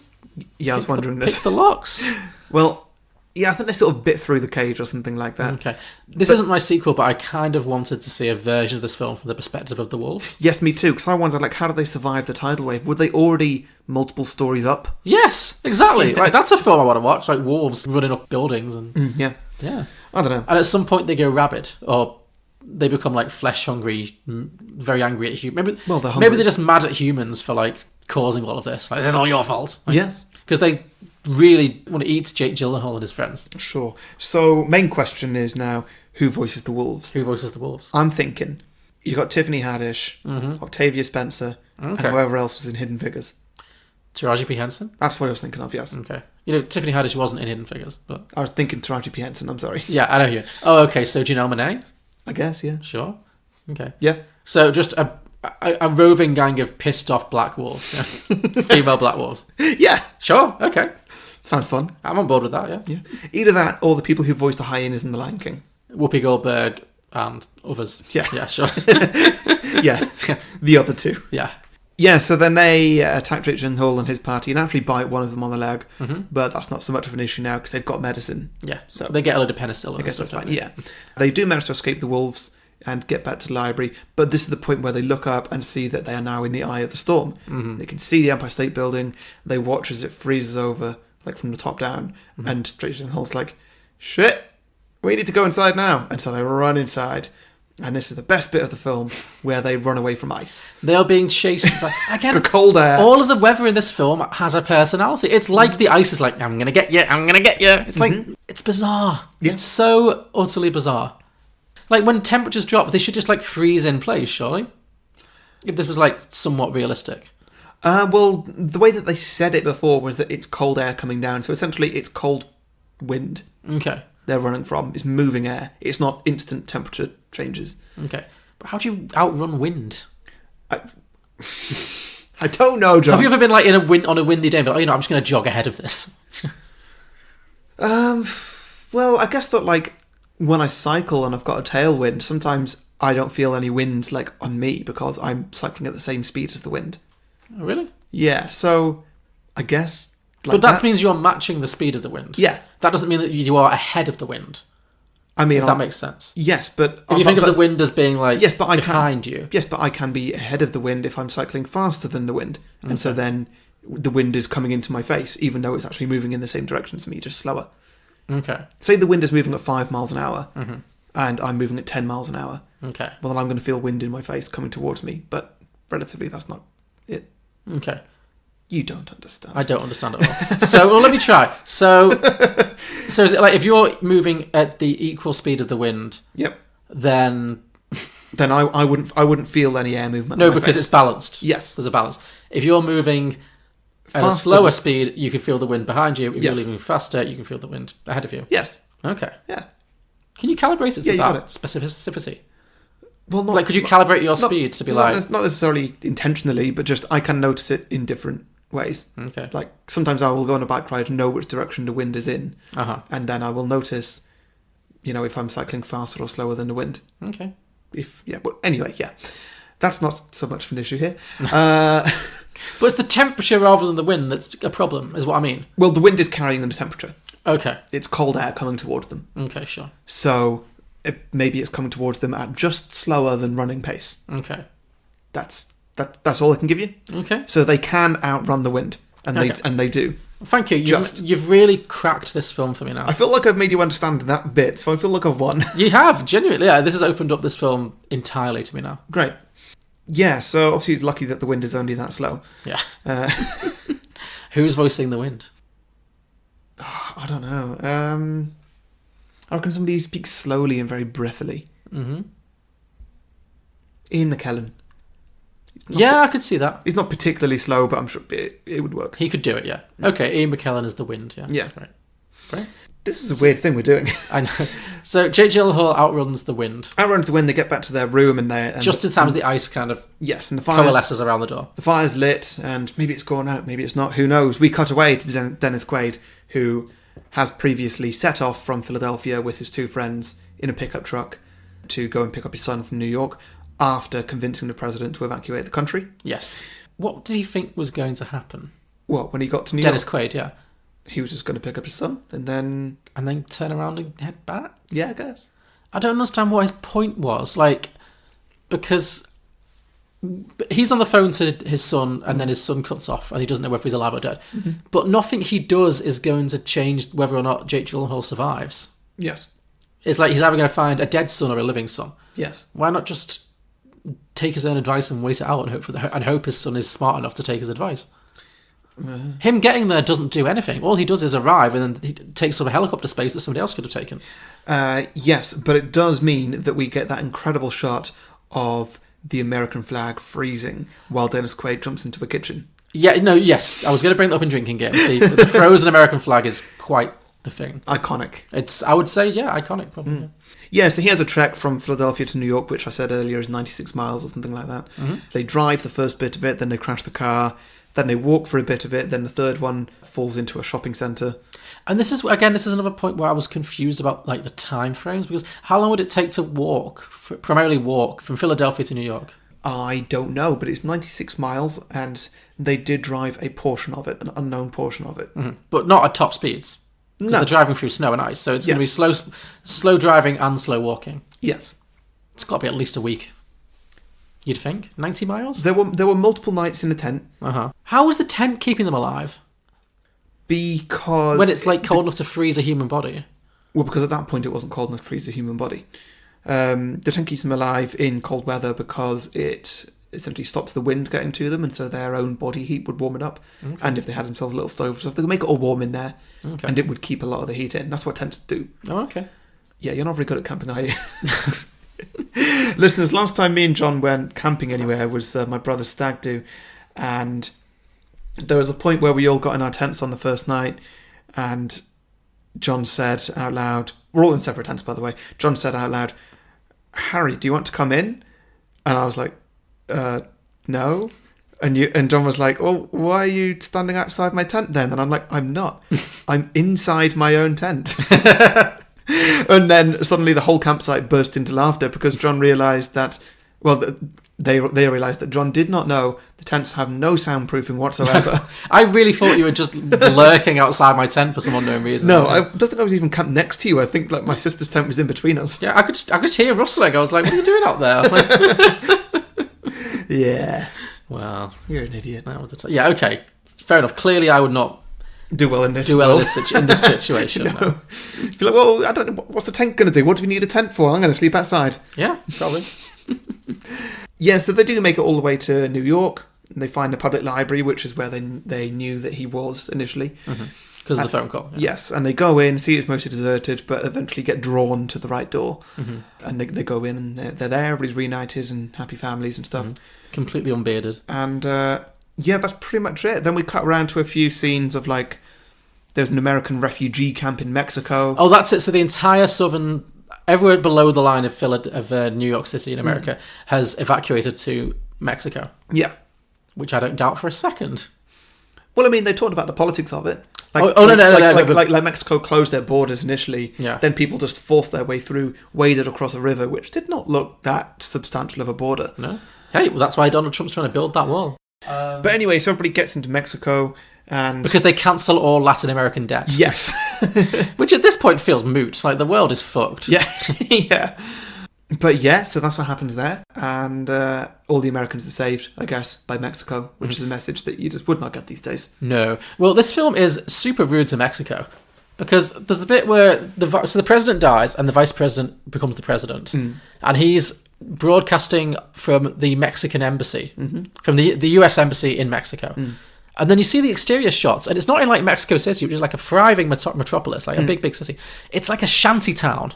Speaker 1: Yeah, I was wondering this.
Speaker 2: Pick the locks.
Speaker 1: Well, yeah, I think they sort of bit through the cage or something like that.
Speaker 2: Okay, this isn't my sequel, but I kind of wanted to see a version of this film from the perspective of the wolves.
Speaker 1: Yes, me too. Because I wondered, like, how did they survive the tidal wave? Were they already multiple stories up?
Speaker 2: Yes, exactly. Like that's a film I want to watch. Like wolves running up buildings and
Speaker 1: yeah. I don't know.
Speaker 2: And at some point they go rabid or. They become like flesh hungry, very angry at humans. Maybe they're just mad at humans for like causing all of this. Like, this is all your fault. Like,
Speaker 1: yes,
Speaker 2: because they really want to eat Jake Gyllenhaal and his friends.
Speaker 1: Sure. So main question is now, who voices the wolves?
Speaker 2: Who voices the wolves?
Speaker 1: I'm thinking you got Tiffany Haddish, Octavia Spencer, and whoever else was in Hidden Figures.
Speaker 2: Taraji P. Henson?
Speaker 1: That's what I was thinking of. Yes.
Speaker 2: Okay. You know, Tiffany Haddish wasn't in Hidden Figures, but
Speaker 1: I was thinking Taraji P. Henson. I'm sorry.
Speaker 2: Yeah, I know you. Oh, okay. So Janelle Monáe?
Speaker 1: I guess, yeah.
Speaker 2: Sure. Okay.
Speaker 1: Yeah.
Speaker 2: So just a roving gang of pissed off black wolves. Yeah. Female black wolves.
Speaker 1: Yeah.
Speaker 2: Sure. Okay.
Speaker 1: Sounds fun.
Speaker 2: I'm on board with that, yeah.
Speaker 1: Yeah. Either that or the people who voiced the hyenas in The Lion King.
Speaker 2: Whoopi Goldberg and others.
Speaker 1: Yeah.
Speaker 2: Yeah, sure.
Speaker 1: Yeah. The other two.
Speaker 2: Yeah.
Speaker 1: Yeah, so then they attack Jake Gyllenhaal and his party and actually bite one of them on the leg, but that's not so much of an issue now because they've got medicine.
Speaker 2: Yeah, so they get a load of penicillin.
Speaker 1: I guess that's fine. Yeah, they do manage to escape the wolves and get back to the library, but this is the point where they look up and see that they are now in the eye of the storm. They can see the Empire State Building. They watch as it freezes over, like from the top down, and Jake Gyllenhaal's like, "Shit, we need to go inside now," and so they run inside. And this is the best bit of the film where they run away from ice.
Speaker 2: They are being chased by... Again,
Speaker 1: cold air.
Speaker 2: All of the weather in this film has a personality. It's like the ice is like, I'm going to get you, I'm going to get you. It's like, it's bizarre.
Speaker 1: Yeah.
Speaker 2: It's so utterly bizarre. Like, when temperatures drop, they should just, like, freeze in place, surely? If this was, like, somewhat realistic.
Speaker 1: Well, the way that they said it before was that it's cold air coming down. So essentially, it's cold wind.
Speaker 2: Okay.
Speaker 1: They're running from. It's moving air. It's not instant temperature changes.
Speaker 2: Okay. But how do you outrun wind?
Speaker 1: I don't know, John.
Speaker 2: Have you ever been, like, on a windy day and been like, I'm just going to jog ahead of this?
Speaker 1: Well, I guess that, like, when I cycle and I've got a tailwind, sometimes I don't feel any wind, like, on me because I'm cycling at the same speed as the wind.
Speaker 2: Oh, really?
Speaker 1: Yeah, so I guess...
Speaker 2: But that means you're matching the speed of the wind.
Speaker 1: Yeah.
Speaker 2: That doesn't mean that you are ahead of the wind.
Speaker 1: I mean...
Speaker 2: If that makes sense.
Speaker 1: Yes, but...
Speaker 2: If you think of the wind as being, like, behind you.
Speaker 1: Yes, but I can be ahead of the wind if I'm cycling faster than the wind. And so then the wind is coming into my face, even though it's actually moving in the same direction as me, just slower.
Speaker 2: Okay.
Speaker 1: Say the wind is moving at 5 miles an hour, and I'm moving at 10 miles an hour.
Speaker 2: Okay.
Speaker 1: Well, then I'm going to feel wind in my face coming towards me, but relatively that's not it.
Speaker 2: Okay.
Speaker 1: You don't understand.
Speaker 2: I don't understand at all. So, well, let me try. So is it like if you're moving at the equal speed of the wind?
Speaker 1: Yep.
Speaker 2: Then
Speaker 1: I wouldn't feel any air movement.
Speaker 2: No, because it's balanced.
Speaker 1: Yes.
Speaker 2: There's a balance. If you're moving at a slower speed, you can feel the wind behind you. If you're moving faster, you can feel the wind ahead of you.
Speaker 1: Yes.
Speaker 2: Okay.
Speaker 1: Yeah.
Speaker 2: Can you calibrate it to
Speaker 1: got
Speaker 2: that
Speaker 1: it.
Speaker 2: specificity?
Speaker 1: Well, not
Speaker 2: like, could you calibrate your speed to be
Speaker 1: not necessarily intentionally, but just I can notice it in different ways.
Speaker 2: Okay.
Speaker 1: Like sometimes I will go on a bike ride and know which direction the wind is in, and then I will notice, if I'm cycling faster or slower than the wind.
Speaker 2: Okay.
Speaker 1: But anyway, that's not so much of an issue here.
Speaker 2: But it's the temperature rather than the wind that's a problem, is what I mean.
Speaker 1: Well, the wind is carrying the temperature.
Speaker 2: Okay.
Speaker 1: It's cold air coming towards them.
Speaker 2: Okay, sure.
Speaker 1: So maybe it's coming towards them at just slower than running pace.
Speaker 2: Okay.
Speaker 1: That's all I can give you.
Speaker 2: Okay.
Speaker 1: So they can outrun the wind, and they do.
Speaker 2: Thank you. You've really cracked this film for me now.
Speaker 1: I feel like I've made you understand that bit, so I feel like I've won.
Speaker 2: You have, genuinely. Yeah, this has opened up this film entirely to me now.
Speaker 1: Great. Yeah, so obviously it's lucky that the wind is only that slow.
Speaker 2: Yeah. Who's voicing the wind?
Speaker 1: I don't know. I reckon somebody who speaks slowly and very breathily.
Speaker 2: Mm-hmm.
Speaker 1: Ian McKellen.
Speaker 2: I could see that.
Speaker 1: He's not particularly slow, but I'm sure it would work.
Speaker 2: He could do it, yeah. Okay, Ian McKellen is the wind, yeah.
Speaker 1: Yeah.
Speaker 2: Great.
Speaker 1: This is a weird thing we're doing.
Speaker 2: I know. So Jake Gyllenhaal outruns the wind.
Speaker 1: Outruns the wind, they get back to their room and
Speaker 2: just in time as the ice kind of
Speaker 1: and the fire
Speaker 2: coalesces around the door.
Speaker 1: The fire's lit, and maybe it's gone out, maybe it's not, who knows. We cut away to Dennis Quaid, who has previously set off from Philadelphia with his two friends in a pickup truck to go and pick up his son from New York after convincing the president to evacuate the country.
Speaker 2: Yes. What did he think was going to happen?
Speaker 1: What, when he got to New
Speaker 2: Dennis
Speaker 1: York?
Speaker 2: Quaid, yeah.
Speaker 1: He was just going to pick up his son and then
Speaker 2: turn around and head back?
Speaker 1: Yeah, I guess.
Speaker 2: I don't understand what his point was. Like, because he's on the phone to his son and then his son cuts off and he doesn't know whether he's alive or dead.
Speaker 1: Mm-hmm.
Speaker 2: But nothing he does is going to change whether or not Jake Gyllenhaal survives.
Speaker 1: Yes.
Speaker 2: It's like he's either going to find a dead son or a living son.
Speaker 1: Yes.
Speaker 2: Why not just take his own advice and wait it out and hope his son is smart enough to take his advice? Him getting there doesn't do anything. All he does is arrive and then he takes up a helicopter space that somebody else could have taken.
Speaker 1: Yes, but it does mean that we get that incredible shot of the American flag freezing while Dennis Quaid jumps into a kitchen.
Speaker 2: Yes. I was going to bring that up in drinking games. The frozen American flag is quite the thing.
Speaker 1: Iconic.
Speaker 2: I would say, iconic probably.
Speaker 1: Yeah, so he has a trek from Philadelphia to New York, which I said earlier is 96 miles or something like that.
Speaker 2: Mm-hmm.
Speaker 1: They drive the first bit of it, then they crash the car, then they walk for a bit of it, then the third one falls into a shopping centre.
Speaker 2: And this is another point where I was confused about like the time frames, because how long would it take to primarily walk from Philadelphia to New York?
Speaker 1: I don't know, but it's 96 miles, and they did drive a portion of it, an unknown portion of it.
Speaker 2: Mm-hmm. But not at top speeds. Because they're driving through snow and ice, so it's going to be slow driving and slow walking.
Speaker 1: Yes.
Speaker 2: It's got to be at least a week. You'd think? 90 miles?
Speaker 1: There were multiple nights in the tent.
Speaker 2: Uh-huh. How was the tent keeping them alive?
Speaker 1: Because...
Speaker 2: When it's like cold enough to freeze a human body.
Speaker 1: Well, because at that point it wasn't cold enough to freeze a human body. The tent keeps them alive in cold weather because it essentially stops the wind getting to them, and so their own body heat would warm it up.
Speaker 2: Okay.
Speaker 1: And if they had themselves a little stove or stuff, they could make it all warm in there,
Speaker 2: Okay.
Speaker 1: and it would keep a lot of the heat in. That's what tents do.
Speaker 2: Oh, okay.
Speaker 1: Yeah, you're not very good at camping, are you? Listeners, last time me and John went camping anywhere was my brother's stag do, and there was a point where we all got in our tents on the first night, and John said out loud, we're all in separate tents, by the way, John said out loud, "Harry, do you want to come in?" And I was like, no. And John was like, "Oh, why are you standing outside my tent then?" And I'm like, "I'm not. I'm inside my own tent." And then suddenly the whole campsite burst into laughter because John realised that, well, they realised that John did not know the tents have no soundproofing whatsoever.
Speaker 2: I really thought you were just lurking outside my tent for some unknown reason.
Speaker 1: No, I don't think I was even camped next to you. I think like my sister's tent was in between us.
Speaker 2: Yeah, I could just hear rustling. I was like, "What are you doing out there?"
Speaker 1: Yeah.
Speaker 2: Wow,
Speaker 1: You're an idiot.
Speaker 2: That was yeah, okay, fair enough. Clearly, I would not
Speaker 1: do well in this.
Speaker 2: In this situation.
Speaker 1: No.
Speaker 2: No.
Speaker 1: Be like, well, I don't know. What's the tent going to do? What do we need a tent for? I'm going to sleep outside.
Speaker 2: Yeah, probably.
Speaker 1: Yeah, so they do make it all the way to New York. And they find a public library, which is where they knew that he was initially.
Speaker 2: Because of the phone call. Yeah.
Speaker 1: Yes, and they go in, see it's mostly deserted, but eventually get drawn to the right door. And they go in, and they're there, everybody's reunited, and happy families and stuff.
Speaker 2: Completely unbearded.
Speaker 1: And, yeah, that's pretty much it. Then we cut around to a few scenes of, like, there's an American refugee camp in Mexico.
Speaker 2: Oh, that's it. So the entire southern... Everywhere below the line of New York City in America has evacuated to Mexico.
Speaker 1: Yeah.
Speaker 2: Which I don't doubt for a second.
Speaker 1: Well, I mean, they talked about the politics of it.
Speaker 2: No,
Speaker 1: Like Mexico closed their borders initially.
Speaker 2: Yeah.
Speaker 1: Then people just forced their way through, waded across a river, which did not look that substantial of a border.
Speaker 2: No. Hey, well, that's why Donald Trump's trying to build that wall.
Speaker 1: But anyway, so everybody gets into Mexico, and
Speaker 2: because they cancel all Latin American debt.
Speaker 1: Yes.
Speaker 2: Which at this point feels moot. Like, the world is fucked.
Speaker 1: Yeah. Yeah. But yeah, so that's what happens there. And all the Americans are saved, I guess, by Mexico, which is a message that you just would not get these days.
Speaker 2: No. Well, this film is super rude to Mexico. Because there's the bit where the president dies and the vice president becomes the president. And he's broadcasting from the Mexican embassy, from the US embassy in Mexico. And then you see the exterior shots, and it's not in like Mexico City, which is like a thriving metropolis, like a big city. It's like a shanty town.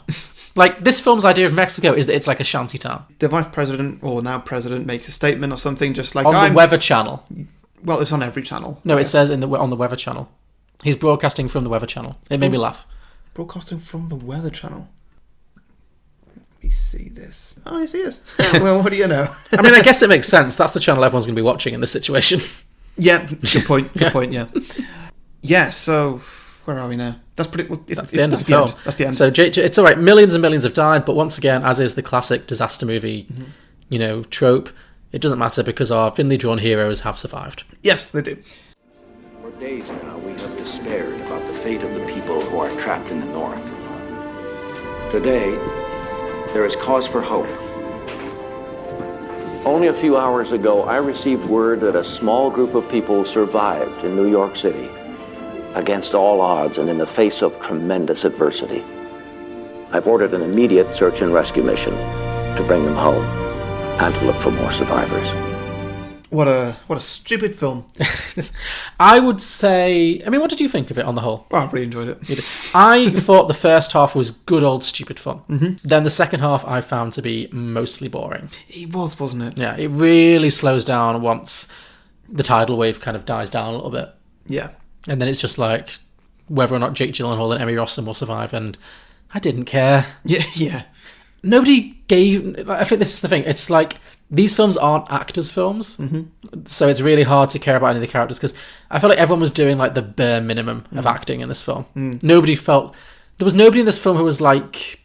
Speaker 2: Like, this film's idea of Mexico is that it's like a shanty town.
Speaker 1: The vice president, or now president, makes a statement or something, just like...
Speaker 2: On the Weather Channel.
Speaker 1: Well, it's on every channel.
Speaker 2: No, it says on the Weather Channel. He's broadcasting from the Weather Channel. It made me laugh.
Speaker 1: Broadcasting from the Weather Channel? Let me see this. Oh, yes, he is. Well, what do you know?
Speaker 2: I mean, I guess it makes sense. That's the channel everyone's going to be watching in this situation.
Speaker 1: Yeah, good point. Good point, yeah. Yeah, so... Where are we now? That's pretty... Well,
Speaker 2: that's the end of the film.
Speaker 1: That's the end.
Speaker 2: So it's all right. Millions and millions have died, but once again, as is the classic disaster movie, trope, it doesn't matter because our thinly drawn heroes have survived.
Speaker 1: Yes, they do.
Speaker 12: For days now, we have despaired about the fate of the people who are trapped in the North. Today, there is cause for hope. Only a few hours ago, I received word that a small group of people survived in New York City. Against all odds and in the face of tremendous adversity. I've ordered an immediate search and rescue mission to bring them home and to look for more survivors.
Speaker 1: What a stupid film.
Speaker 2: I would say... I mean, what did you think of it on the whole?
Speaker 1: Well, I really enjoyed it.
Speaker 2: I thought the first half was good old stupid fun. Then the second half I found to be mostly boring.
Speaker 1: It was, wasn't it?
Speaker 2: Yeah, it really slows down once the tidal wave kind of dies down a little bit.
Speaker 1: Yeah.
Speaker 2: And then it's just like whether or not Jake Gyllenhaal and Emmy Rossum will survive, and I didn't care.
Speaker 1: Yeah.
Speaker 2: Nobody gave... I think this is the thing. It's like, these films aren't actors' films, so it's really hard to care about any of the characters, because I felt like everyone was doing like the bare minimum of acting in this film. Nobody felt... There was nobody in this film who was like,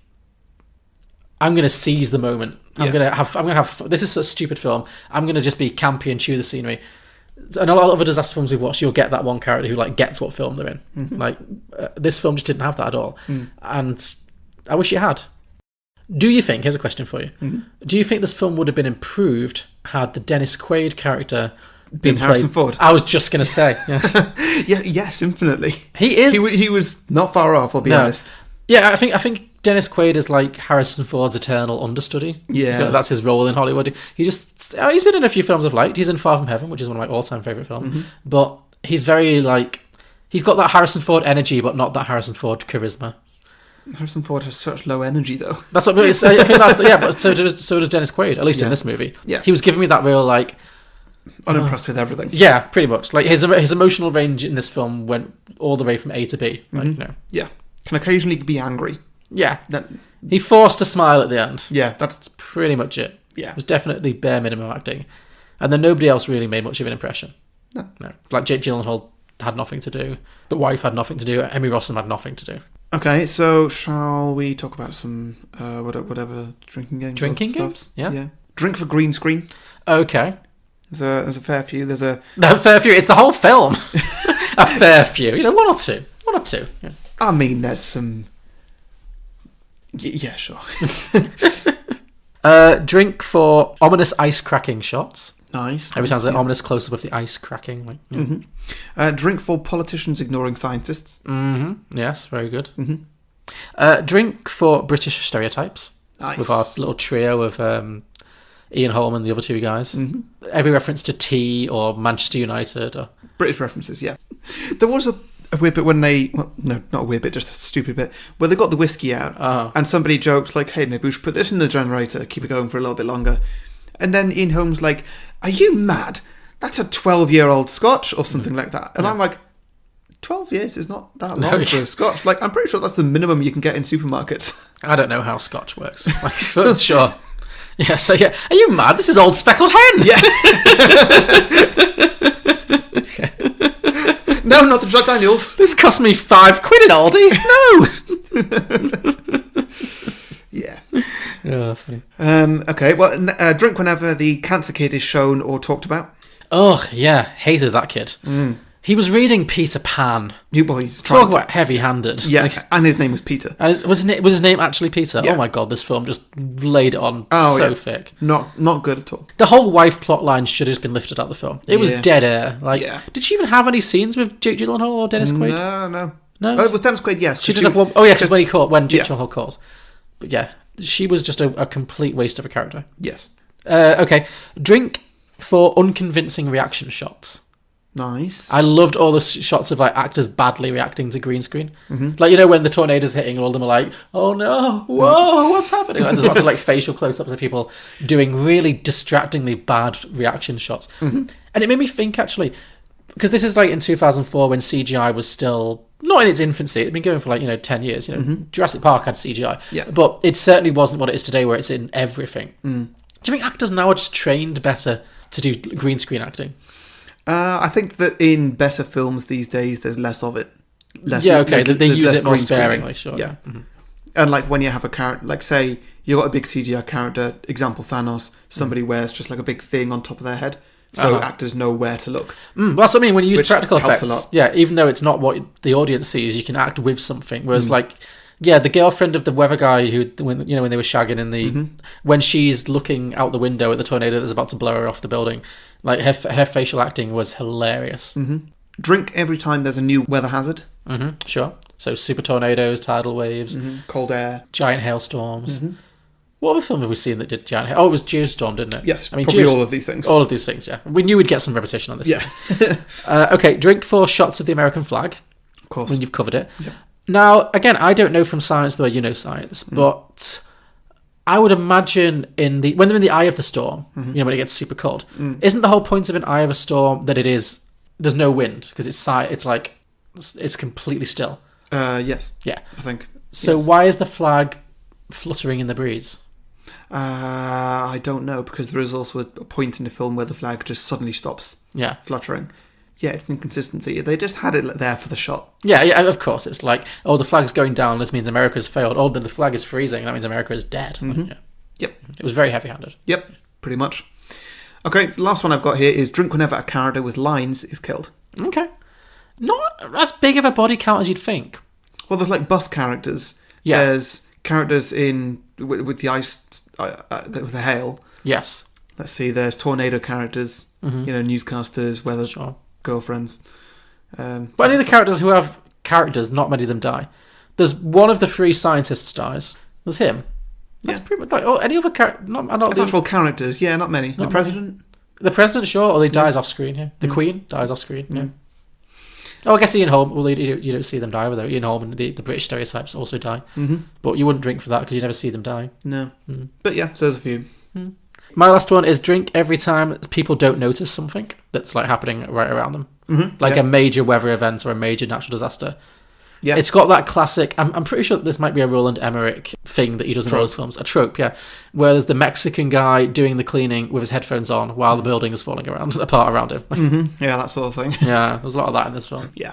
Speaker 2: I'm going to seize the moment. I'm going to have... This is a stupid film. I'm going to just be campy and chew the scenery. And a lot of other disaster films we've watched, you'll get that one character who like gets what film they're in. Like this film just didn't have that at all, and I wish it had. Do you think? Here's a question for you. Do you think this film would have been improved had the Dennis Quaid character been
Speaker 1: Harrison Ford?
Speaker 2: I was just going to say,
Speaker 1: yes, infinitely.
Speaker 2: He is.
Speaker 1: He was not far off. I'll be honest.
Speaker 2: Yeah, I think Dennis Quaid is like Harrison Ford's eternal understudy.
Speaker 1: Yeah.
Speaker 2: I feel like that's his role in Hollywood. He's been in a few films I've liked. He's in Far From Heaven, which is one of my all-time favourite films. But he's very like... He's got that Harrison Ford energy, but not that Harrison Ford charisma.
Speaker 1: Harrison Ford has such low energy, though.
Speaker 2: That's what I think. That's but so does Dennis Quaid. At least in this movie.
Speaker 1: Yeah,
Speaker 2: he was giving me that real like
Speaker 1: unimpressed with everything.
Speaker 2: Yeah, pretty much. Like his emotional range in this film went all the way from A to B. Like,
Speaker 1: Yeah, can occasionally be angry.
Speaker 2: Yeah, he forced a smile at the end.
Speaker 1: Yeah,
Speaker 2: that's pretty much it.
Speaker 1: Yeah,
Speaker 2: it was definitely bare minimum acting, and then nobody else really made much of an impression.
Speaker 1: No.
Speaker 2: Like Jake Gyllenhaal had nothing to do. The wife had nothing to do. Emmy Rossum had nothing to do.
Speaker 1: Okay, so shall we talk about some whatever drinking games?
Speaker 2: Drinking
Speaker 1: stuff?
Speaker 2: games? Yeah.
Speaker 1: Yeah. Drink for green screen.
Speaker 2: Okay.
Speaker 1: There's a fair few. There's a
Speaker 2: fair few. It's the whole film. A fair few. You know, one or two. Yeah.
Speaker 1: I mean, there's some. Yeah, sure.
Speaker 2: Drink for ominous ice cracking shots.
Speaker 1: Nice.
Speaker 2: Every time there's an ominous close up of the ice cracking. Like,
Speaker 1: drink for politicians ignoring scientists.
Speaker 2: Yes, very good. Drink for British stereotypes.
Speaker 1: Nice.
Speaker 2: With our little trio of Ian Holm and the other two guys. Every reference to tea or Manchester United. Or...
Speaker 1: British references, yeah. There was a weird bit when they... Well, no, not a weird bit, just a stupid bit. Where they got the whiskey out and somebody jokes like, hey, maybe we should put this in the generator, keep it going for a little bit longer. And then Ian Holm's like, are you mad? That's a 12-year-old Scotch or something like that. And I'm like, 12 years is not that long for a Scotch. Like, I'm pretty sure that's the minimum you can get in supermarkets.
Speaker 2: I don't know how Scotch works. Like, sure. Yeah, so yeah. Are you mad? This is old speckled hen!
Speaker 1: Yeah. No, not the Jack Daniels.
Speaker 2: This cost me £5 in Aldi. No!
Speaker 1: Yeah.
Speaker 2: Yeah, funny.
Speaker 1: Okay, well, drink whenever the cancer kid is shown or talked about.
Speaker 2: Oh, yeah. Hated that kid. He was reading Peter Pan.
Speaker 1: Talk
Speaker 2: about heavy-handed.
Speaker 1: Yeah, and his name was Peter.
Speaker 2: And was his name actually Peter?
Speaker 1: Yeah.
Speaker 2: Oh my god, this film just laid it on thick.
Speaker 1: Not good at all.
Speaker 2: The whole wife plot line should have been lifted out of the film. It was dead air. Like, did she even have any scenes with Jake Gyllenhaal or Dennis Quaid?
Speaker 1: No.
Speaker 2: No?
Speaker 1: Oh, it was Dennis Quaid, yes.
Speaker 2: She did have one. Oh yeah, because when Jake Gyllenhaal calls. But yeah, she was just a complete waste of a character.
Speaker 1: Yes.
Speaker 2: Okay, drink for unconvincing reaction shots.
Speaker 1: Nice.
Speaker 2: I loved all the shots of like actors badly reacting to green screen. Like, you know, when the tornado's hitting and all of them are like, oh no, whoa, what's happening? And there's lots of like facial close-ups of people doing really distractingly bad reaction shots. And it made me think, actually, because this is like in 2004 when CGI was still not in its infancy. It'd been going for like 10 years. Jurassic Park had CGI, but it certainly wasn't what it is today, where it's in everything. Do you think actors now are just trained better to do green screen acting?
Speaker 1: I think that in better films these days, there's less of it. They
Speaker 2: use it more sparingly, sure.
Speaker 1: Yeah. And like when you have a character, like say you got a big CGI character, example Thanos, somebody wears just like a big thing on top of their head, so actors know where to look.
Speaker 2: Well, that's what I mean, when you use practical
Speaker 1: helps
Speaker 2: effects.
Speaker 1: a lot.
Speaker 2: Yeah, even though it's not what the audience sees, you can act with something. Whereas like, yeah, the girlfriend of the weather guy who, when they were shagging in the, when she's looking out the window at the tornado that's about to blow her off the building, like her facial acting was hilarious.
Speaker 1: Drink every time there's a new weather hazard.
Speaker 2: Sure. So super tornadoes, tidal waves,
Speaker 1: cold air,
Speaker 2: giant hailstorms. What other film have we seen that did giant hail? Oh, it was Geostorm, didn't it?
Speaker 1: Yes, I mean, probably all of these things.
Speaker 2: All of these things, yeah. We knew we'd get some repetition on this.
Speaker 1: Yeah.
Speaker 2: Okay, drink for shots of the American flag.
Speaker 1: Of course.
Speaker 2: When you've covered it.
Speaker 1: Yeah.
Speaker 2: Now, again, I don't know from science the way you know science, but I would imagine when they're in the eye of the storm, when it gets super cold, isn't the whole point of an eye of a storm that there's no wind because it's completely still?
Speaker 1: Yes.
Speaker 2: Yeah.
Speaker 1: I think.
Speaker 2: So why is the flag fluttering in the breeze?
Speaker 1: I don't know, because there is also a point in the film where the flag just suddenly stops fluttering. Yeah, it's an inconsistency. They just had it there for the shot.
Speaker 2: Yeah, of course. It's like, oh, the flag's going down, this means America's failed. Oh, then the flag is freezing, that means America is dead.
Speaker 1: Yep.
Speaker 2: It was very heavy-handed.
Speaker 1: Yep, pretty much. Okay, the last one I've got here is drink whenever a character with lines is killed.
Speaker 2: Okay. Not as big of a body count as you'd think.
Speaker 1: Well, there's like bus characters.
Speaker 2: Yeah.
Speaker 1: There's characters with the ice, with the hail.
Speaker 2: Yes.
Speaker 1: Let's see, there's tornado characters, newscasters, weather girlfriends.
Speaker 2: But any of the characters who have characters, not many of them die. There's one of the 3 scientists dies. There's him. That's pretty much any other character.
Speaker 1: Actual characters, not many. The president?
Speaker 2: The president, sure, or he dies off screen, yeah. The Queen dies off screen, yeah. Oh, I guess Ian Holm, well, you don't see them die, though. Ian Holm and the British stereotypes also die. But you wouldn't drink for that because you never see them die.
Speaker 1: No. But yeah, so there's a few.
Speaker 2: My last one is drink every time people don't notice something that's like happening right around them. Like a major weather event or a major natural disaster. Yeah. It's got that classic, I'm pretty sure this might be a Roland Emmerich thing that he does in all his films. A trope, yeah. Where there's the Mexican guy doing the cleaning with his headphones on while the building is falling apart around him.
Speaker 1: Yeah, that sort of thing.
Speaker 2: Yeah, there's a lot of that in this film.
Speaker 1: Yeah.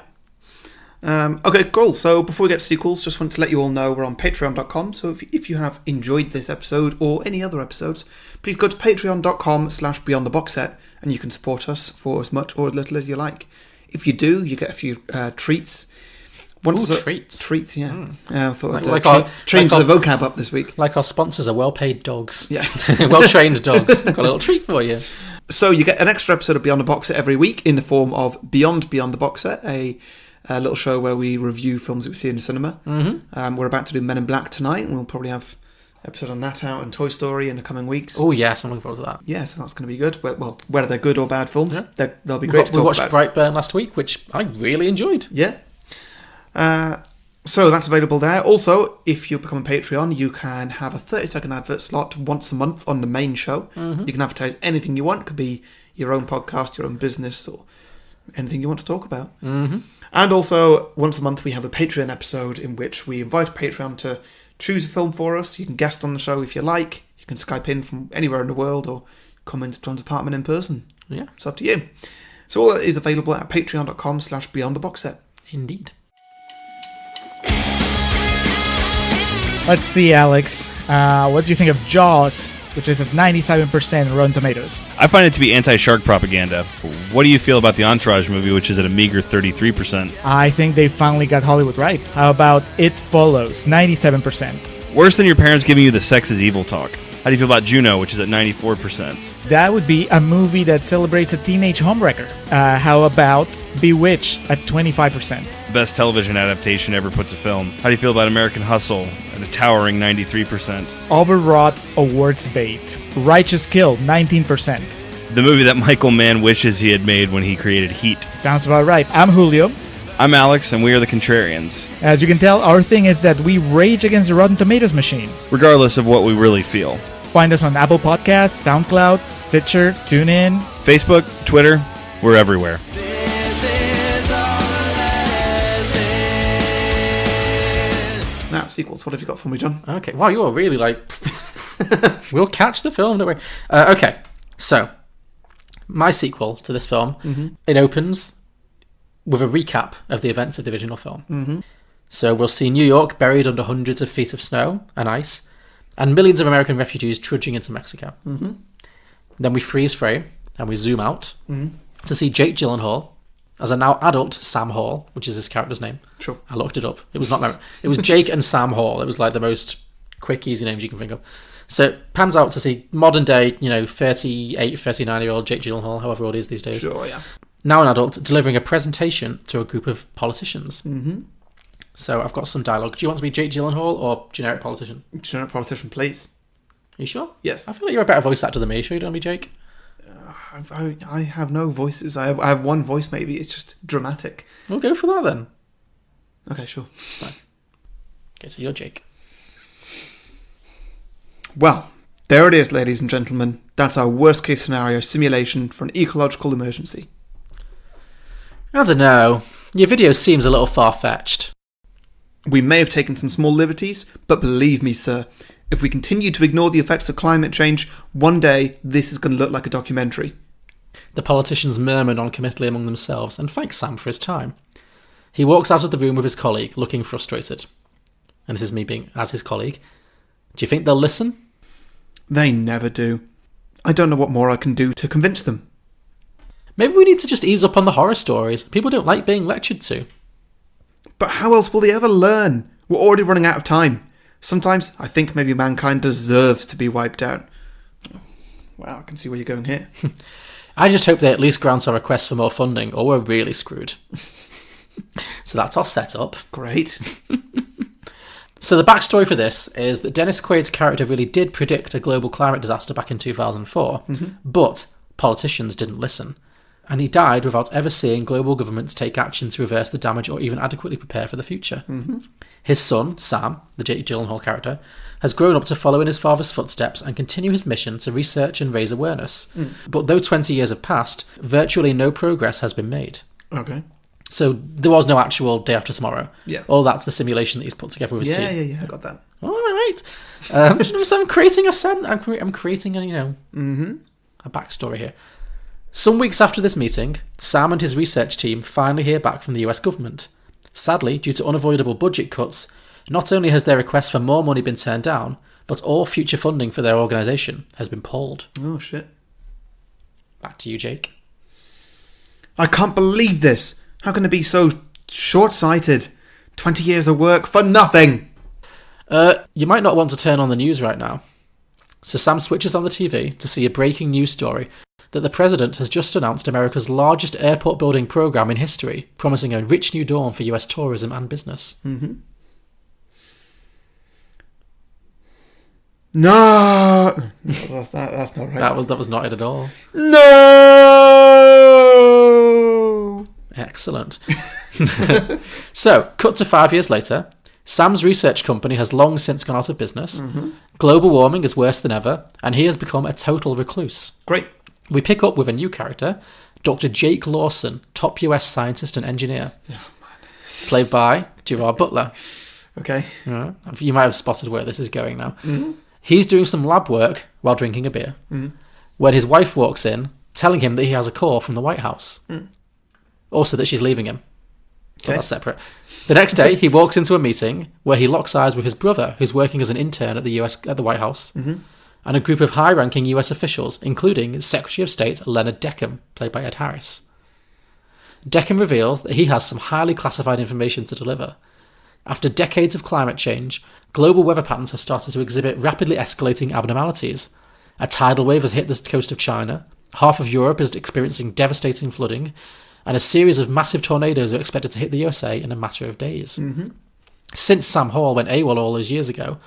Speaker 1: Okay, cool. So before we get to sequels, just want to let you all know we're on patreon.com. So if you have enjoyed this episode or any other episodes, please go to patreon.com/beyondtheboxset and you can support us for as much or as little as you like. If you do, you get a few treats.
Speaker 2: Treats.
Speaker 1: Treats, yeah. I thought I'd change the vocab up this week.
Speaker 2: Like our sponsors are well-paid dogs.
Speaker 1: Yeah.
Speaker 2: Well-trained dogs. Got a little treat for you.
Speaker 1: So you get an extra episode of Beyond the Box Set every week in the form of Beyond the Box Set, a little show where we review films that we see in the cinema. We're about to do Men in Black tonight, and we'll probably have an episode on that out and Toy Story in the coming weeks.
Speaker 2: Oh, yes, I'm looking forward to that.
Speaker 1: Yeah, so that's going to be good. Well, whether they're good or bad films, they'll be great to talk about.
Speaker 2: We watched Brightburn last week, which I really enjoyed.
Speaker 1: Yeah. So that's available there. Also, if you become a Patreon, you can have a 30-second advert slot once a month on the main show. You can advertise anything you want. It could be your own podcast, your own business, or anything you want to talk about. And also, once a month, we have a Patreon episode in which we invite a Patreon to choose a film for us. You can guest on the show if you like. You can Skype in from anywhere in the world or come into John's apartment in person.
Speaker 2: Yeah.
Speaker 1: It's up to you. So all that is available at patreon.com/beyondtheboxset.
Speaker 2: Indeed.
Speaker 13: Let's see, Alex. What do you think of Jaws, which is at 97% Rotten Tomatoes?
Speaker 14: I find it to be anti-shark propaganda. What do you feel about the Entourage movie, which is at a meager 33%?
Speaker 13: I think they finally got Hollywood right. How about It Follows, 97%?
Speaker 14: Worse than your parents giving you the sex is evil talk. How do you feel about Juno, which is at 94%?
Speaker 13: That would be a movie that celebrates a teenage homewrecker. How about Bewitched at 25%?
Speaker 14: Best television adaptation ever put to film. How do you feel about American Hustle at a towering 93%?
Speaker 13: Overwrought awards bait. Righteous Kill, 19%.
Speaker 14: The movie that Michael Mann wishes he had made when he created Heat.
Speaker 13: Sounds about right. I'm Julio.
Speaker 14: I'm Alex, and we are the Contrarians.
Speaker 13: As you can tell, our thing is that we rage against the Rotten Tomatoes machine.
Speaker 14: Regardless of what we really feel.
Speaker 13: Find us on Apple Podcasts, SoundCloud, Stitcher, TuneIn,
Speaker 14: Facebook, Twitter, we're everywhere.
Speaker 1: Now, sequels. What have you got for me, John?
Speaker 2: Okay. Wow, you are really like... We'll catch the film, don't we? Okay, so my sequel to this film, it opens with a recap of the events of the original film. So we'll see New York buried under hundreds of feet of snow and ice, and millions of American refugees trudging into Mexico. Then we freeze frame and we zoom out to see Jake Gyllenhaal as a now adult Sam Hall, which is his character's name.
Speaker 1: Sure.
Speaker 2: I looked it up. It was not. It was Jake and Sam Hall. It was like the most quick, easy names you can think of. So it pans out to see modern day, 38, 39-year-old Jake Gyllenhaal, however old he is these days.
Speaker 1: Sure, yeah.
Speaker 2: Now an adult, delivering a presentation to a group of politicians. So I've got some dialogue. Do you want to be Jake Gyllenhaal or generic politician?
Speaker 1: Generic politician, please.
Speaker 2: Are you sure?
Speaker 1: Yes.
Speaker 2: I feel like you're a better voice actor than me. Sure you don't want to be Jake?
Speaker 1: I have no voices. I have one voice, maybe. It's just dramatic.
Speaker 2: We'll go for that then.
Speaker 1: Okay, sure.
Speaker 2: Fine. Okay, so you're Jake.
Speaker 1: Well, there it is, ladies and gentlemen. That's our worst case scenario simulation for an ecological emergency.
Speaker 2: I don't know. Your video seems a little far-fetched.
Speaker 1: We may have taken some small liberties, but believe me, sir, if we continue to ignore the effects of climate change, one day this is going to look like a documentary.
Speaker 2: The politicians murmur noncommittally among themselves and thank Sam for his time. He walks out of the room with his colleague, looking frustrated. And this is me being as his colleague. Do you think they'll listen?
Speaker 1: They never do. I don't know what more I can do to convince them.
Speaker 2: Maybe we need to just ease up on the horror stories. People don't like being lectured to.
Speaker 1: But how else will they ever learn? We're already running out of time. Sometimes I think maybe mankind deserves to be wiped out. Wow, I can see where you're going here.
Speaker 2: I just hope they at least grant our request for more funding, or we're really screwed. So that's our setup.
Speaker 1: Great.
Speaker 2: So the backstory for this is that Dennis Quaid's character really did predict a global climate disaster back in 2004, but politicians didn't listen. And he died without ever seeing global governments take action to reverse the damage or even adequately prepare for the future. His son, Sam, the Jake Gyllenhaal character, has grown up to follow in his father's footsteps and continue his mission to research and raise awareness. But though 20 years have passed, virtually no progress has been made.
Speaker 1: Okay.
Speaker 2: So there was no actual Day After Tomorrow.
Speaker 1: Yeah.
Speaker 2: All that's the simulation that he's put together with his team.
Speaker 1: Yeah, I got that.
Speaker 2: All right. So I'm creating I'm creating a, a backstory here. Some weeks after this meeting, Sam and his research team finally hear back from the US government. Sadly, due to unavoidable budget cuts, not only has their request for more money been turned down, but all future funding for their organisation has been pulled.
Speaker 1: Oh, shit.
Speaker 2: Back to you, Jake.
Speaker 1: I can't believe this. How can it be so short-sighted? 20 years of work for nothing.
Speaker 2: You might not want to turn on the news right now. So Sam switches on the TV to see a breaking news story that the president has just announced America's largest airport building program in history, promising a rich new dawn for US tourism and business.
Speaker 1: No! That's not right.
Speaker 2: That was not it at all.
Speaker 1: No!
Speaker 2: Excellent. So, cut to 5 years later. Sam's research company has long since gone out of business. Global warming is worse than ever, and he has become a total recluse.
Speaker 1: Great.
Speaker 2: We pick up with a new character, Dr. Jake Lawson, top US scientist and engineer. Played by Gerard Butler.
Speaker 1: Okay.
Speaker 2: You might have spotted where this is going now. He's doing some lab work while drinking a beer when his wife walks in, telling him that he has a call from the White House. Also that she's leaving him. So that's separate. The next day, he walks into a meeting where he locks eyes with his brother, who's working as an intern at the White House, and a group of high-ranking US officials, including Secretary of State Leonard Deckham, played by Ed Harris. Deckham reveals that he has some highly classified information to deliver. After decades of climate change, global weather patterns have started to exhibit rapidly escalating abnormalities. A tidal wave has hit the coast of China, half of Europe is experiencing devastating flooding, and a series of massive tornadoes are expected to hit the USA in a matter of days. Since Sam Hall went AWOL all those years ago,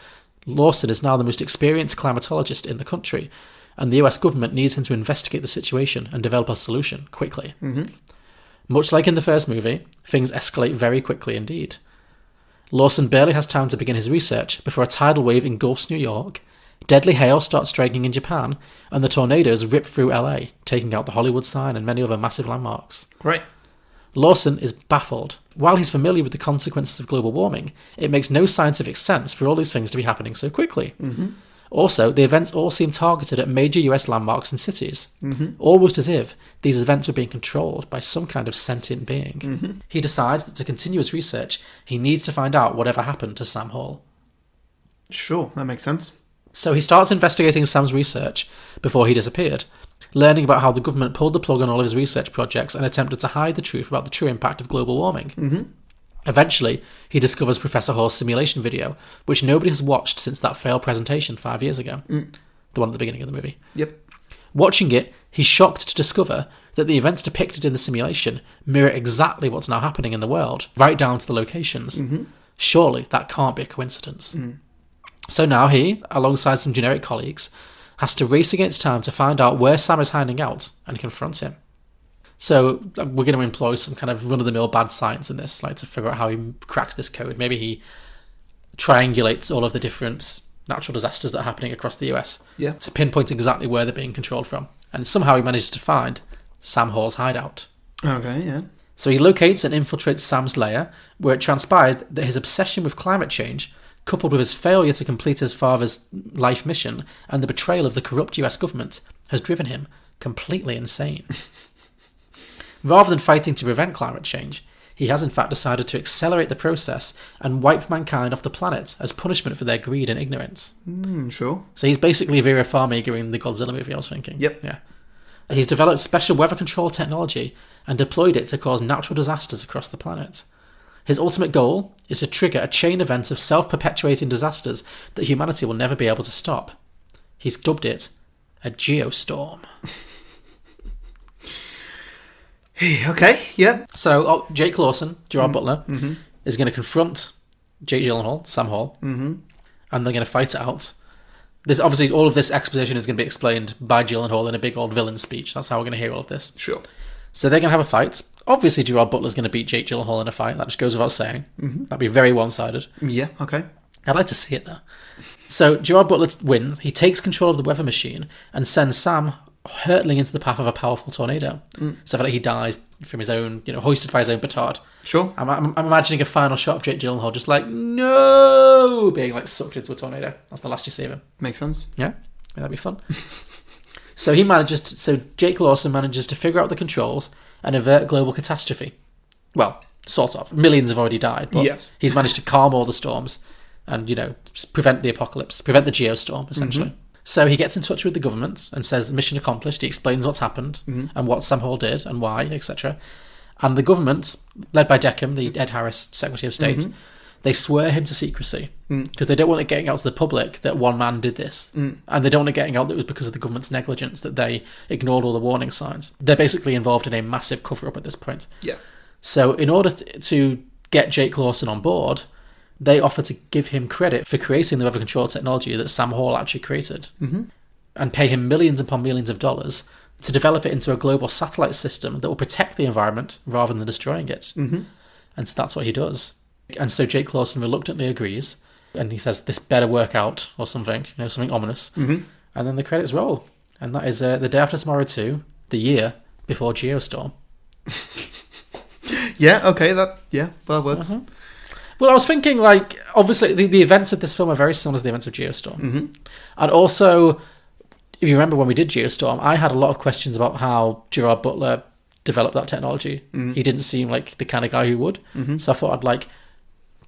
Speaker 2: Lawson is now the most experienced climatologist in the country, and the US government needs him to investigate the situation and develop a solution quickly. Much like in the first movie, things escalate very quickly indeed. Lawson barely has time to begin his research before a tidal wave engulfs New York, deadly hail starts striking in Japan, and the tornadoes rip through LA, taking out the Hollywood sign and many other massive landmarks.
Speaker 1: Great.
Speaker 2: Lawson is baffled. While he's familiar with the consequences of global warming, it makes no scientific sense for all these things to be happening so quickly. Also, the events all seem targeted at major US landmarks and cities, almost as if these events were being controlled by some kind of sentient being. He decides that to continue his research, he needs to find out whatever happened to Sam Hall.
Speaker 1: Sure, that makes sense.
Speaker 2: So he starts investigating Sam's research before he disappeared, learning about how the government pulled the plug on all of his research projects and attempted to hide the truth about the true impact of global warming. Eventually, he discovers Professor Hall's simulation video, which nobody has watched since that failed presentation 5 years ago. The one at the beginning of the movie.
Speaker 1: Yep.
Speaker 2: Watching it, he's shocked to discover that the events depicted in the simulation mirror exactly what's now happening in the world, right down to the locations. Surely that can't be a coincidence. So now he, alongside some generic colleagues, has to race against time to find out where Sam is hiding out and confront him. So we're going to employ some kind of run-of-the-mill bad science in this, like to figure out how he cracks this code. Maybe he triangulates all of the different natural disasters that are happening across the US to pinpoint exactly where they're being controlled from. And somehow he manages to find Sam Hall's hideout.
Speaker 1: Okay, yeah.
Speaker 2: So he locates and infiltrates Sam's lair, where it transpires that his obsession with climate change, coupled with his failure to complete his father's life mission and the betrayal of the corrupt US government, has driven him completely insane. Rather than fighting to prevent climate change, he has in fact decided to accelerate the process and wipe mankind off the planet as punishment for their greed and ignorance.
Speaker 1: Sure.
Speaker 2: So he's basically Vera Farmiga in the Godzilla movie, I was thinking.
Speaker 1: Yep.
Speaker 2: Yeah. He's developed special weather control technology and deployed it to cause natural disasters across the planet. His ultimate goal is to trigger a chain event of self-perpetuating disasters that humanity will never be able to stop. He's dubbed it a geostorm.
Speaker 1: Okay, yeah.
Speaker 2: So Jake Lawson, Gerard Butler, is going to confront Jake Gyllenhaal, Sam Hall, and they're going to fight it out. This obviously, all of this exposition is going to be explained by Gyllenhaal in a big old villain speech. That's how we're going to hear all of this.
Speaker 1: Sure.
Speaker 2: So they're going to have a fight. Obviously, Gerard Butler's going to beat Jake Gyllenhaal in a fight. That just goes without saying. That'd be very one-sided.
Speaker 1: Yeah, okay.
Speaker 2: I'd like to see it, though. So Gerard Butler wins. He takes control of the weather machine and sends Sam hurtling into the path of a powerful tornado. So that he dies from his own, hoisted by his own petard.
Speaker 1: Sure.
Speaker 2: I'm imagining a final shot of Jake Gyllenhaal just like, no, being like sucked into a tornado. That's the last you see of him.
Speaker 1: Makes sense.
Speaker 2: Yeah, that'd be fun. So Jake Lawson manages to figure out the controls and avert global catastrophe. Well, sort of. Millions have already died, but he's managed to calm all the storms and, prevent the apocalypse, prevent the geostorm, essentially. So he gets in touch with the government and says, mission accomplished. He explains what's happened and what Sam Hall did and why, etc. And the government, led by Deckham, the Ed Harris Secretary of State, they swear him to secrecy because they don't want it getting out to the public that one man did this. And they don't want it getting out that it was because of the government's negligence, that they ignored all the warning signs. They're basically involved in a massive cover-up at this point.
Speaker 1: Yeah.
Speaker 2: So in order to get Jake Lawson on board, they offer to give him credit for creating the weather control technology that Sam Hall actually created and pay him millions upon millions of dollars to develop it into a global satellite system that will protect the environment rather than destroying it. And so that's what he does. And so Jake Lawson reluctantly agrees and he says, this better work out or something, something ominous. And then the credits roll. And that is The Day After Tomorrow 2, the year before Geostorm.
Speaker 1: Yeah, okay, that works.
Speaker 2: Well, I was thinking, obviously, the events of this film are very similar to the events of Geostorm. And also, if you remember when we did Geostorm, I had a lot of questions about how Gerard Butler developed that technology. He didn't seem like the kind of guy who would. So I thought I'd,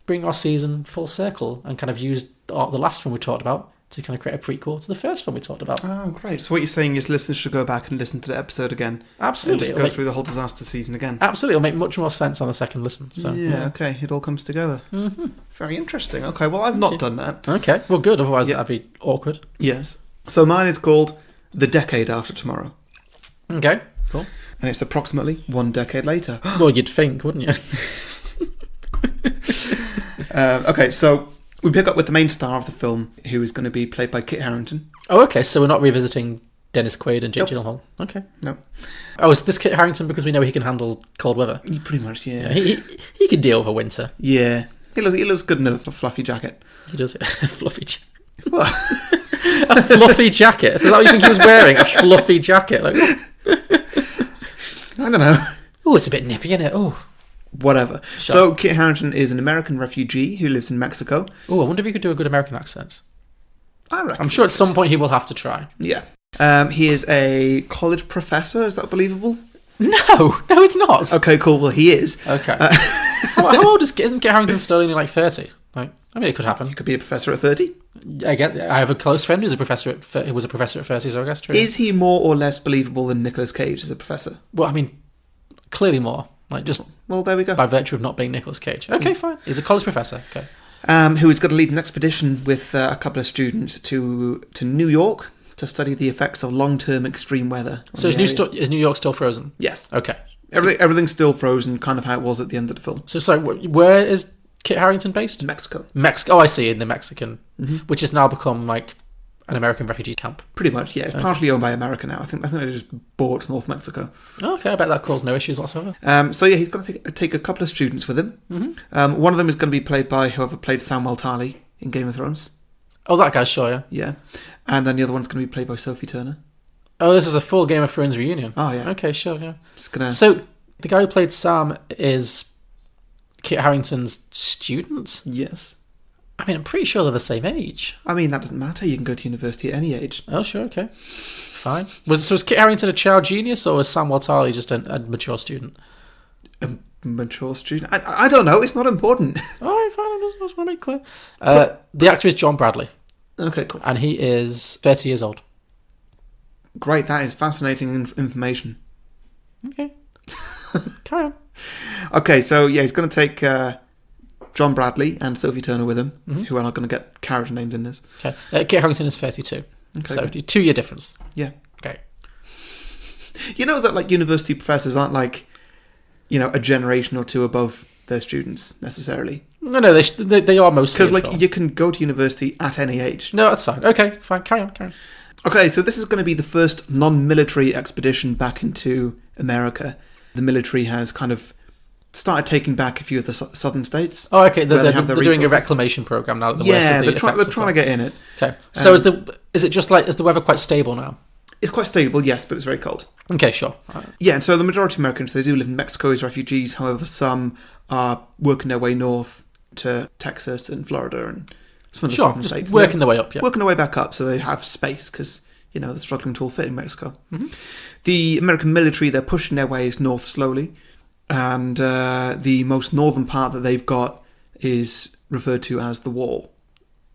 Speaker 2: bring our season full circle and kind of use the last film we talked about to kind of create a prequel to the first film we talked about.
Speaker 1: Oh, great. So what you're saying is listeners should go back and listen to the episode again.
Speaker 2: Absolutely.
Speaker 1: And just go through the whole disaster season again.
Speaker 2: Absolutely. It'll make much more sense on the second listen. So
Speaker 1: yeah, okay. It all comes together. Very interesting. Okay, well, I've not done that.
Speaker 2: Okay, well, good. Otherwise, that'd be awkward.
Speaker 1: Yes. So mine is called The Decade After Tomorrow.
Speaker 2: Okay, cool.
Speaker 1: And it's approximately 1 decade later.
Speaker 2: Well, you'd think, wouldn't you?
Speaker 1: Okay, so we pick up with the main star of the film, who is going to be played by Kit Harington.
Speaker 2: Oh, okay, so we're not revisiting Dennis Quaid and Jake Gyllenhaal. Okay.
Speaker 1: No.
Speaker 2: Oh, is this Kit Harington because we know he can handle cold weather?
Speaker 1: Pretty much, yeah.
Speaker 2: He can deal with a winter.
Speaker 1: Yeah. He looks good in a fluffy jacket.
Speaker 2: He does. A fluffy jacket. What? A fluffy jacket? So is that what you think he was wearing? A fluffy jacket?
Speaker 1: I don't know.
Speaker 2: Oh, it's a bit nippy, isn't it? Oh.
Speaker 1: Whatever.
Speaker 2: Sure.
Speaker 1: So Kit Harington is an American refugee who lives in Mexico.
Speaker 2: Oh, I wonder if he could do a good American accent.
Speaker 1: I reckon.
Speaker 2: I'm sure at some point he will have to try.
Speaker 1: Yeah. He is a college professor. Is that believable?
Speaker 2: No, it's not.
Speaker 1: Okay, cool. Well, he is.
Speaker 2: Okay. How old is Kit? Isn't Kit Harington still only 30? It could happen.
Speaker 1: You could be a professor at 30.
Speaker 2: I have a close friend who's who was a professor at 30, so I guess true.
Speaker 1: Is he more or less believable than Nicolas Cage as a professor?
Speaker 2: Well, clearly more.
Speaker 1: Well, there we go.
Speaker 2: By virtue of not being Nicolas Cage. Okay, fine. He's a college professor. Okay.
Speaker 1: Who is going to lead an expedition with a couple of students to New York to study the effects of long-term extreme weather.
Speaker 2: So is New York still frozen?
Speaker 1: Yes.
Speaker 2: Okay.
Speaker 1: Everything's still frozen, kind of how it was at the end of the film.
Speaker 2: So, sorry, where is Kit Harington based?
Speaker 1: Mexico.
Speaker 2: Oh, I see, in the Mexican, which has now become an American refugee camp.
Speaker 1: Pretty much, yeah. It's partially owned by America now. I think they just bought North Mexico.
Speaker 2: Okay, I bet that caused no issues whatsoever.
Speaker 1: So yeah, he's going to take a couple of students with him. One of them is going to be played by whoever played Samuel Tarly in Game of Thrones.
Speaker 2: Oh, that guy's sure, yeah.
Speaker 1: Yeah. And then the other one's going to be played by Sophie Turner.
Speaker 2: Oh, this is a full Game of Thrones reunion.
Speaker 1: Oh, yeah.
Speaker 2: Okay, sure, yeah. So, the guy who played Sam is Kit Harington's student?
Speaker 1: Yes.
Speaker 2: I'm pretty sure they're the same age.
Speaker 1: That doesn't matter. You can go to university at any age.
Speaker 2: Oh, sure, okay. Fine. Was Kit Harington a child genius, or was Samuel Tarly just a mature student?
Speaker 1: A mature student? I don't know. It's not important.
Speaker 2: All right, fine. I just want to make clear. The actor is John Bradley.
Speaker 1: Okay, cool.
Speaker 2: And he is 30 years old.
Speaker 1: Great. That is fascinating information.
Speaker 2: Okay. Carry on.
Speaker 1: Okay, so yeah, he's going to take John Bradley and Sophie Turner with him, who are not going to get character names in this.
Speaker 2: Okay. Kit Harington is 32. Okay, so, 2-year difference.
Speaker 1: Yeah.
Speaker 2: Okay.
Speaker 1: You know that university professors aren't a generation or two above their students necessarily.
Speaker 2: No, they are mostly
Speaker 1: because like you can go to university at any age.
Speaker 2: No, that's fine. Okay, fine. Carry on.
Speaker 1: Okay, so this is going to be the first non-military expedition back into America. The military has kind of started taking back a few of the southern states.
Speaker 2: Oh, okay. They're
Speaker 1: resources.
Speaker 2: doing a reclamation program now. That the worst of the
Speaker 1: they're trying to get in it.
Speaker 2: Okay. So is the weather quite stable now?
Speaker 1: It's quite stable, yes, but it's very cold.
Speaker 2: Okay, sure. Right.
Speaker 1: Yeah, and so the majority of Americans, they do live in Mexico as refugees. However, some are working their way north to Texas and Florida and some of the southern states.
Speaker 2: Working their way up, yeah.
Speaker 1: Working their way back up so they have space because, they're struggling to all fit in Mexico.
Speaker 2: Mm-hmm.
Speaker 1: The American military, they're pushing their ways north slowly. And the most northern part that they've got is referred to as the Wall.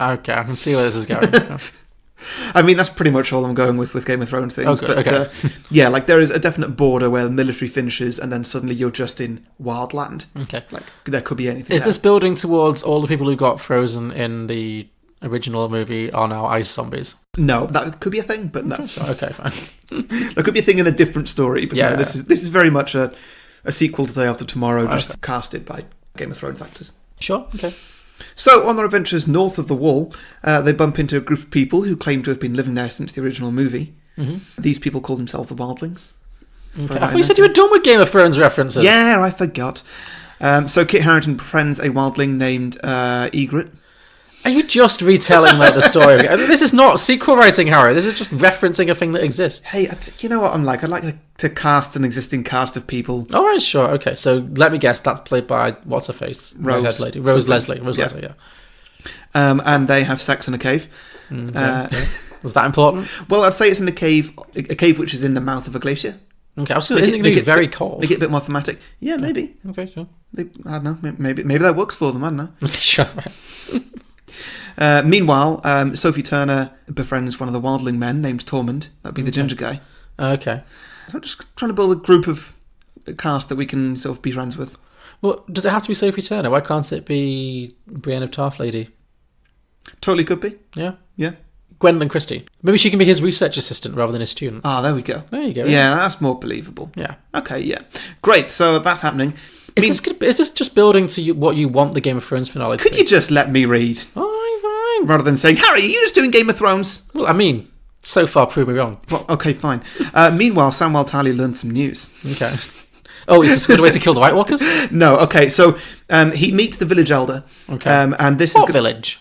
Speaker 2: Okay, I can see where this is going.
Speaker 1: I mean, that's pretty much all I'm going with Game of Thrones things.
Speaker 2: Okay,
Speaker 1: but yeah, like there is a definite border where the military finishes and then suddenly you're just in wild land.
Speaker 2: Okay.
Speaker 1: Like there could be anything.
Speaker 2: Is this building towards all the people who got frozen in the original movie are now ice zombies?
Speaker 1: No, that could be a thing, but no.
Speaker 2: Okay, fine.
Speaker 1: That could be a thing in a different story, but no, this is very much a sequel to Day After Tomorrow, just casted by Game of Thrones actors.
Speaker 2: Sure, okay.
Speaker 1: So, on their adventures north of the Wall, they bump into a group of people who claim to have been living there since the original movie. Mm-hmm. These people call themselves the Wildlings.
Speaker 2: Okay. I thought you said you were done with Game of Thrones references.
Speaker 1: Yeah, I forgot. So Kit Harington befriends a Wildling named Egret.
Speaker 2: Are you just retelling the story? This is not sequel writing, Harry. This is just referencing a thing that exists.
Speaker 1: Hey, you know what I'm like? I'd like to cast an existing cast of people.
Speaker 2: All right, sure. Okay, so let me guess. That's played by, what's her face?
Speaker 1: Rose
Speaker 2: lady. Rose Leslie. Leslie, yeah.
Speaker 1: And they have sex in a cave.
Speaker 2: Yeah. Is that important?
Speaker 1: Well, I'd say it's in a cave which is in the mouth of a glacier.
Speaker 2: Okay, I was going to isn't it going to be very cold?
Speaker 1: Make it a bit more thematic. Yeah, maybe.
Speaker 2: Okay, sure.
Speaker 1: I don't know. Maybe that works for them. I don't know.
Speaker 2: Sure.
Speaker 1: Meanwhile, Sophie Turner befriends one of the Wildling men named Tormund. That'd be the ginger guy.
Speaker 2: Okay.
Speaker 1: So I'm just trying to build a group of cast that we can sort of be friends with.
Speaker 2: Well, does it have to be Sophie Turner? Why can't it be Brienne of Tarth lady?
Speaker 1: Totally could be.
Speaker 2: Yeah.
Speaker 1: Yeah.
Speaker 2: Gwendolyn Christie. Maybe she can be his research assistant rather than his student.
Speaker 1: Ah, there we go.
Speaker 2: There you go.
Speaker 1: Yeah, that's more believable.
Speaker 2: Yeah.
Speaker 1: Okay, yeah. Great, so that's happening.
Speaker 2: Is this just building to what you want the Game of Thrones finale to be?
Speaker 1: Could you just let me read?
Speaker 2: Fine.
Speaker 1: Rather than saying, Harry, are you just doing Game of Thrones?
Speaker 2: Well, I mean, so far prove me wrong.
Speaker 1: Well, okay, fine. Meanwhile, Samwell Tarly learned some news.
Speaker 2: Okay. Oh, is this a good way to kill the White Walkers?
Speaker 1: No, okay, so he meets the village elder.
Speaker 2: Okay.
Speaker 1: And this
Speaker 2: what village?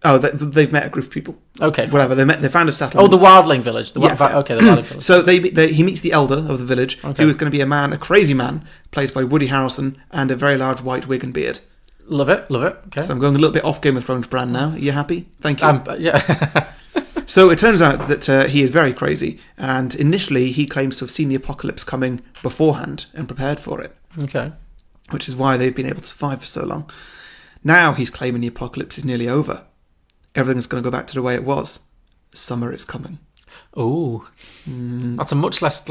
Speaker 1: Oh, they've met a group of people.
Speaker 2: Okay, fine.
Speaker 1: Whatever, they found a settlement.
Speaker 2: Oh, the Wildling village. Okay, the Wildling village.
Speaker 1: So he meets the elder of the village, who is going to be a crazy man, played by Woody Harrelson, and a very large white wig and beard.
Speaker 2: Love it. Okay.
Speaker 1: So I'm going a little bit off Game of Thrones brand now. Are you happy? Thank you.
Speaker 2: Yeah.
Speaker 1: So it turns out that he is very crazy, and initially he claims to have seen the apocalypse coming beforehand and prepared for it.
Speaker 2: Okay.
Speaker 1: Which is why they've been able to survive for so long. Now he's claiming the apocalypse is nearly over. Everything's going to go back to the way it was. Summer is coming.
Speaker 2: Ooh. That's a much less,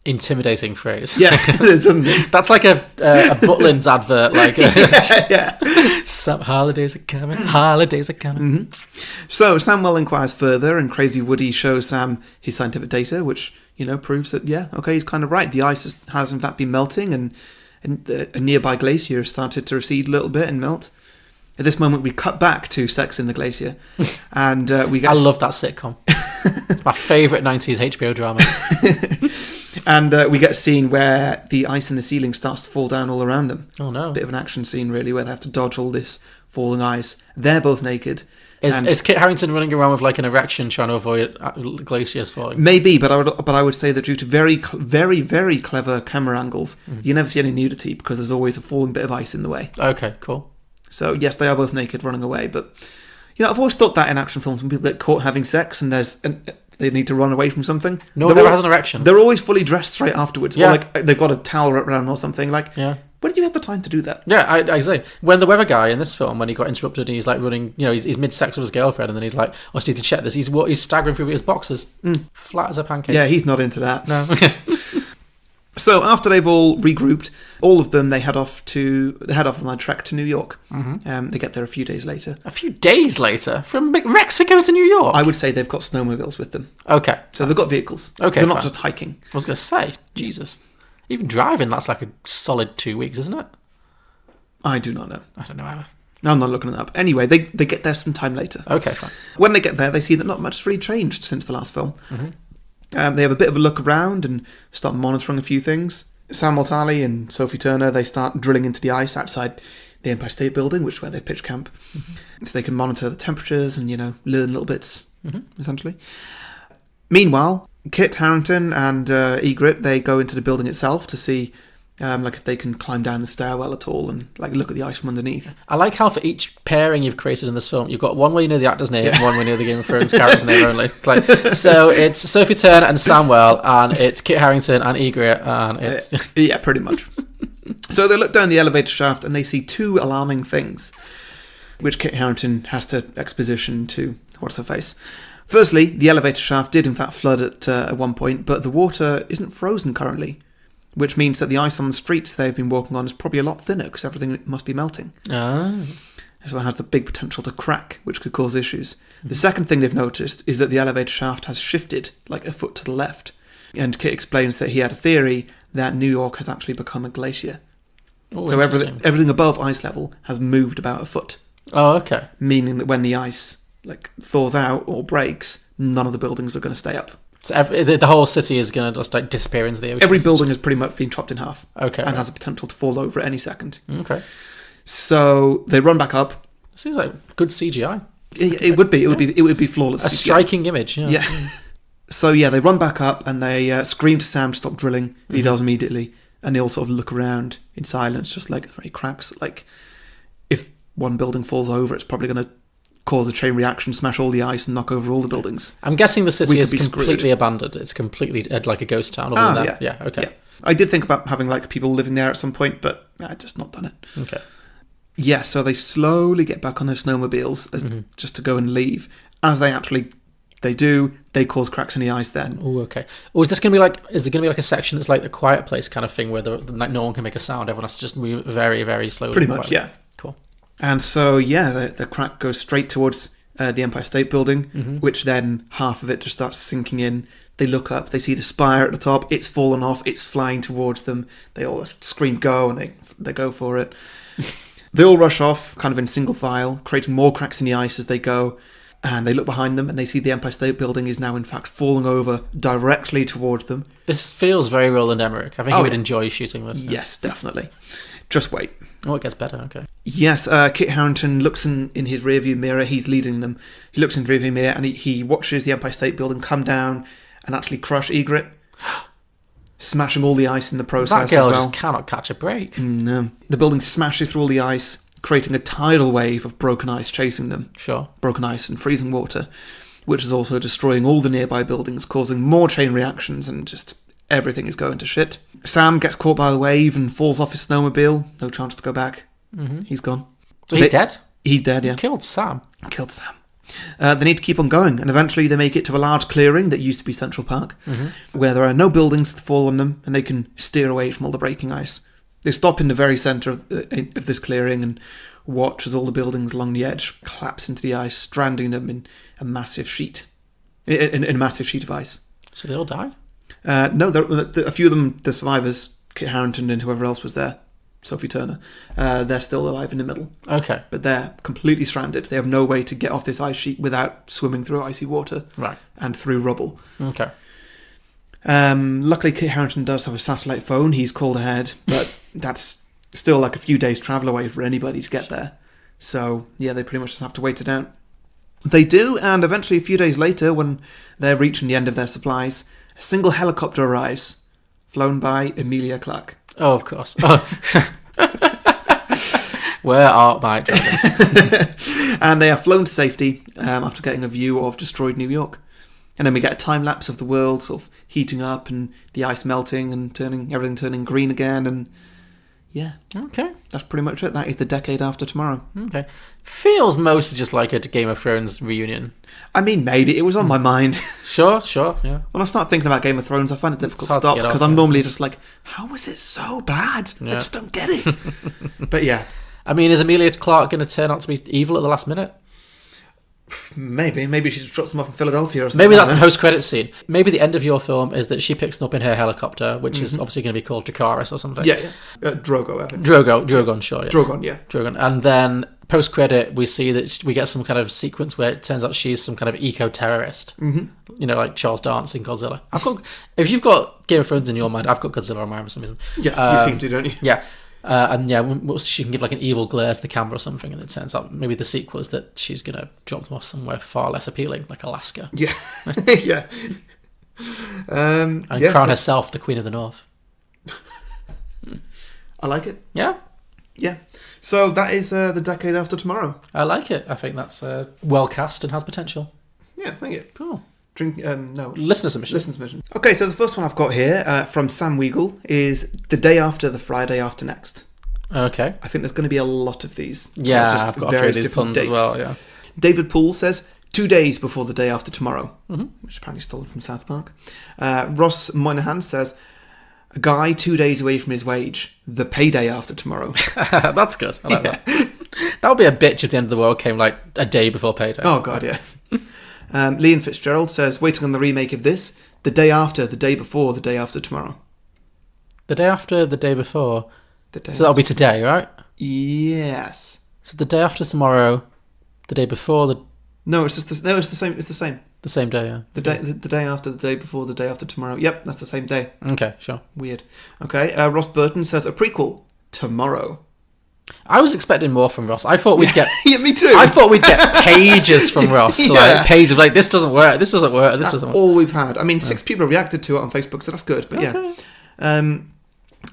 Speaker 2: intimidating phrase.
Speaker 1: Yeah, it is, isn't it?
Speaker 2: That's like a Butlins advert.
Speaker 1: Yeah.
Speaker 2: Some holidays are coming. Holidays are coming.
Speaker 1: Mm-hmm. So Samwell inquires further, and Crazy Woody shows Sam his scientific data, which proves that he's kind of right. The ice has in fact been melting, and a nearby glacier has started to recede a little bit and melt. At this moment, we cut back to Sex in the Glacier, and we get.
Speaker 2: I love that sitcom. It's my favourite 90s HBO drama.
Speaker 1: And we get a scene where the ice in the ceiling starts to fall down all around them.
Speaker 2: Oh no!
Speaker 1: Bit of an action scene, really, where they have to dodge all this falling ice. They're both naked.
Speaker 2: Is Kit Harington running around with an erection trying to avoid glaciers falling?
Speaker 1: Maybe, but I would say that due to very, very, very clever camera angles, you never see any nudity because there's always a falling bit of ice in the way.
Speaker 2: Okay, cool.
Speaker 1: So yes, they are both naked running away, but I've always thought that in action films when people get caught having sex and they need to run away from something.
Speaker 2: No one ever has an erection.
Speaker 1: They're always fully dressed straight afterwards.
Speaker 2: Yeah.
Speaker 1: Or they've got a towel wrapped around or something.
Speaker 2: Yeah.
Speaker 1: Where did you have the time to do that?
Speaker 2: Yeah, I say. When the weather guy in this film, when he got interrupted and he's running, he's mid-sex with his girlfriend and then he's like, I just need to check this. He's staggering through with his boxers. Flat as a pancake.
Speaker 1: Yeah, he's not into that.
Speaker 2: No.
Speaker 1: So after they've all regrouped, all of them, they head off on their trek to New York.
Speaker 2: Mm-hmm.
Speaker 1: They get there a few days later.
Speaker 2: A few days later? From Mexico to New York?
Speaker 1: I would say they've got snowmobiles with them.
Speaker 2: Okay.
Speaker 1: So they've got vehicles.
Speaker 2: Okay,
Speaker 1: they're not just hiking.
Speaker 2: I was going to say, Jesus. Even driving, that's a solid 2 weeks, isn't it?
Speaker 1: I do not know.
Speaker 2: I don't know either.
Speaker 1: I'm not looking it up. Anyway, they get there some time later.
Speaker 2: Okay, fine.
Speaker 1: When they get there, they see that not much has really changed since the last film. They have a bit of a look around and start monitoring a few things. Sam Mortali and Sophie Turner, they start drilling into the ice outside the Empire State Building, which is where they pitch camp. So they can monitor the temperatures and, learn little bits, essentially. Meanwhile, Kit Harington and Egret, they go into the building itself to see if they can climb down the stairwell at all and look at the ice from underneath.
Speaker 2: I like how for each pairing you've created in this film, you've got one where you know the actor's name and one where you know the Game of Thrones character's name only. So it's Sophie Turner and Samwell, and it's Kit Harington and Egret, and it's...
Speaker 1: yeah, pretty much. So they look down the elevator shaft and they see two alarming things, which Kit Harington has to exposition to what's-her-face. Firstly, the elevator shaft did in fact flood at one point, but the water isn't frozen currently, which means that the ice on the streets they've been walking on is probably a lot thinner because everything must be melting.
Speaker 2: Ah.
Speaker 1: So it has the big potential to crack, which could cause issues. The second thing they've noticed is that the elevator shaft has shifted a foot to the left. And Kit explains that he had a theory that New York has actually become a glacier.
Speaker 2: Oh,
Speaker 1: so everything above ice level has moved about a foot.
Speaker 2: Oh, okay.
Speaker 1: Meaning that when the ice thaws out or breaks, none of the buildings are going to stay up.
Speaker 2: So the whole city is going to just disappear into the ocean.
Speaker 1: Every building has pretty much been chopped in half.
Speaker 2: Okay.
Speaker 1: And has the potential to fall over at any second.
Speaker 2: Okay.
Speaker 1: So they run back up.
Speaker 2: Seems like good CGI.
Speaker 1: It would be. It would be flawless.
Speaker 2: A
Speaker 1: CGI.
Speaker 2: striking image. Yeah.
Speaker 1: So they run back up and they scream to Sam to stop drilling. And he does immediately. And they all sort of look around in silence, just are there any cracks? If one building falls over, it's probably going to cause a chain reaction, smash all the ice, and knock over all the buildings.
Speaker 2: I'm guessing the city is completely abandoned. It's completely like a ghost town. Yeah, okay.
Speaker 1: Yeah. I did think about having people living there at some point, but I'd just not done it.
Speaker 2: Okay.
Speaker 1: Yeah, so they slowly get back on their snowmobiles just to go and leave. As they do, they cause cracks in the ice then.
Speaker 2: Oh, okay. Or is this going to be is there going to be a section that's like the Quiet Place kind of thing where no one can make a sound, everyone has to just move very, very slowly?
Speaker 1: Pretty much, yeah.
Speaker 2: Cool.
Speaker 1: And so, the crack goes straight towards the Empire State Building, which then half of it just starts sinking in. They look up, they see the spire at the top, it's fallen off, it's flying towards them. They all scream go, and they go for it. They all rush off, kind of in single file, creating more cracks in the ice as they go. And they look behind them, and they see the Empire State Building is now, in fact, falling over directly towards them.
Speaker 2: This feels very Roland Emmerich. I think he would enjoy shooting this.
Speaker 1: Yes, definitely. Just wait.
Speaker 2: Oh, it gets better, okay.
Speaker 1: Yes, Kit Harington looks in his rearview mirror. He's leading them. He looks in the rearview mirror, and he watches the Empire State Building come down and actually crush Egret, smashing all the ice in the process.
Speaker 2: That girl
Speaker 1: as well.
Speaker 2: just cannot catch a break.
Speaker 1: No. The building smashes through all the ice, creating a tidal wave of broken ice chasing them.
Speaker 2: Sure.
Speaker 1: Broken ice and freezing water, which is also destroying all the nearby buildings, causing more chain reactions, and just everything is going to shit. Sam gets caught by the wave and falls off his snowmobile. No chance to go back. He's gone.
Speaker 2: So he's dead?
Speaker 1: He's dead, yeah.
Speaker 2: Killed Sam.
Speaker 1: They need to keep on going, and eventually they make it to a large clearing that used to be Central Park, where there are no buildings to fall on them, and they can steer away from all the breaking ice. They stop in the very centre of this clearing and watch as all the buildings along the edge collapse into the ice, stranding them in a massive sheet, in a massive sheet of ice.
Speaker 2: So they all die?
Speaker 1: No, a few of them, the survivors, Kit Harington and whoever else was there, Sophie Turner, they're still alive in the middle.
Speaker 2: Okay.
Speaker 1: But they're completely stranded. They have no way to get off this ice sheet without swimming through icy water.
Speaker 2: Right.
Speaker 1: And through rubble.
Speaker 2: Okay.
Speaker 1: Luckily, Kit Harington does have a satellite phone. He's called ahead, but that's still a few days' travel away for anybody to get there. So, yeah, they pretty much just have to wait it out. They do, and eventually a few days later, when they're reaching the end of their supplies, a single helicopter arrives, flown by Emilia Clarke.
Speaker 2: Oh, of course. Oh. Where are my dragons?
Speaker 1: And they are flown to safety after getting a view of destroyed New York. And then we get a time lapse of the world sort of heating up and the ice melting and everything turning green again. And yeah.
Speaker 2: Okay.
Speaker 1: That's pretty much it. That is the decade after tomorrow.
Speaker 2: Okay. Feels mostly just like a Game of Thrones reunion.
Speaker 1: I mean, maybe. It was on my mind.
Speaker 2: Sure, yeah.
Speaker 1: When I start thinking about Game of Thrones, I find it difficult to stop because I'm normally just like, how is it so bad? Yeah. I just don't get it. But yeah.
Speaker 2: I mean, is Emilia Clarke going to turn out to be evil at the last minute?
Speaker 1: Maybe she just drops them off in Philadelphia or something.
Speaker 2: Maybe that's the post-credit scene. Maybe the end of your film is that she picks them up in her helicopter, which is obviously going to be called Dracarys or something.
Speaker 1: Yeah. Drogo, I think.
Speaker 2: Drogon, sure. Yeah.
Speaker 1: Drogon.
Speaker 2: And then post-credit, we see that we get some kind of sequence where it turns out she's some kind of eco-terrorist. Mm-hmm. Like Charles Dance in Godzilla. If you've got Game of Thrones in your mind, I've got Godzilla on my mind for some reason.
Speaker 1: Yes, you seem to, don't you?
Speaker 2: Yeah. She can give like an evil glare to the camera or something, and it turns out maybe the sequel is that she's going to drop them off somewhere far less appealing, like Alaska.
Speaker 1: Yeah. Yeah.
Speaker 2: And crown herself the Queen of the North.
Speaker 1: I like it.
Speaker 2: Yeah.
Speaker 1: Yeah. So that is The Decade After Tomorrow.
Speaker 2: I like it. I think that's well cast and has potential.
Speaker 1: Yeah, thank you.
Speaker 2: Cool.
Speaker 1: Listener submission. Okay, so the first one I've got here from Sam Weagle is The Day After the Friday After Next.
Speaker 2: Okay.
Speaker 1: I think there's going to be a lot of these.
Speaker 2: Yeah, I've got a few of these puns as well, yeah.
Speaker 1: David Poole says 2 days before the day after tomorrow, which apparently stolen from South Park. Ross Moynihan says a guy 2 days away from his wage, the payday after tomorrow.
Speaker 2: That's good. I like that. That would be a bitch if the end of the world came like a day before payday.
Speaker 1: Oh, God, yeah. Leon Fitzgerald says, waiting on the remake of this, the day after, the day before, the day after tomorrow.
Speaker 2: The day after, the day before. So that'll be today, right?
Speaker 1: Yes.
Speaker 2: So the day after tomorrow, the day before the...
Speaker 1: No, it's the same. It's the same.
Speaker 2: The same day, yeah.
Speaker 1: The day after, the day before, the day after tomorrow. Yep, that's the same day.
Speaker 2: Okay, sure.
Speaker 1: Weird. Okay, Ross Burton says a prequel tomorrow.
Speaker 2: I was expecting more from Ross. I thought we'd get...
Speaker 1: Yeah, me too.
Speaker 2: I thought we'd get pages from Ross. Like, pages of, like, this doesn't work, this doesn't work, this doesn't work.
Speaker 1: All we've had. I mean, 6 people reacted to it on Facebook, so that's good, but yeah.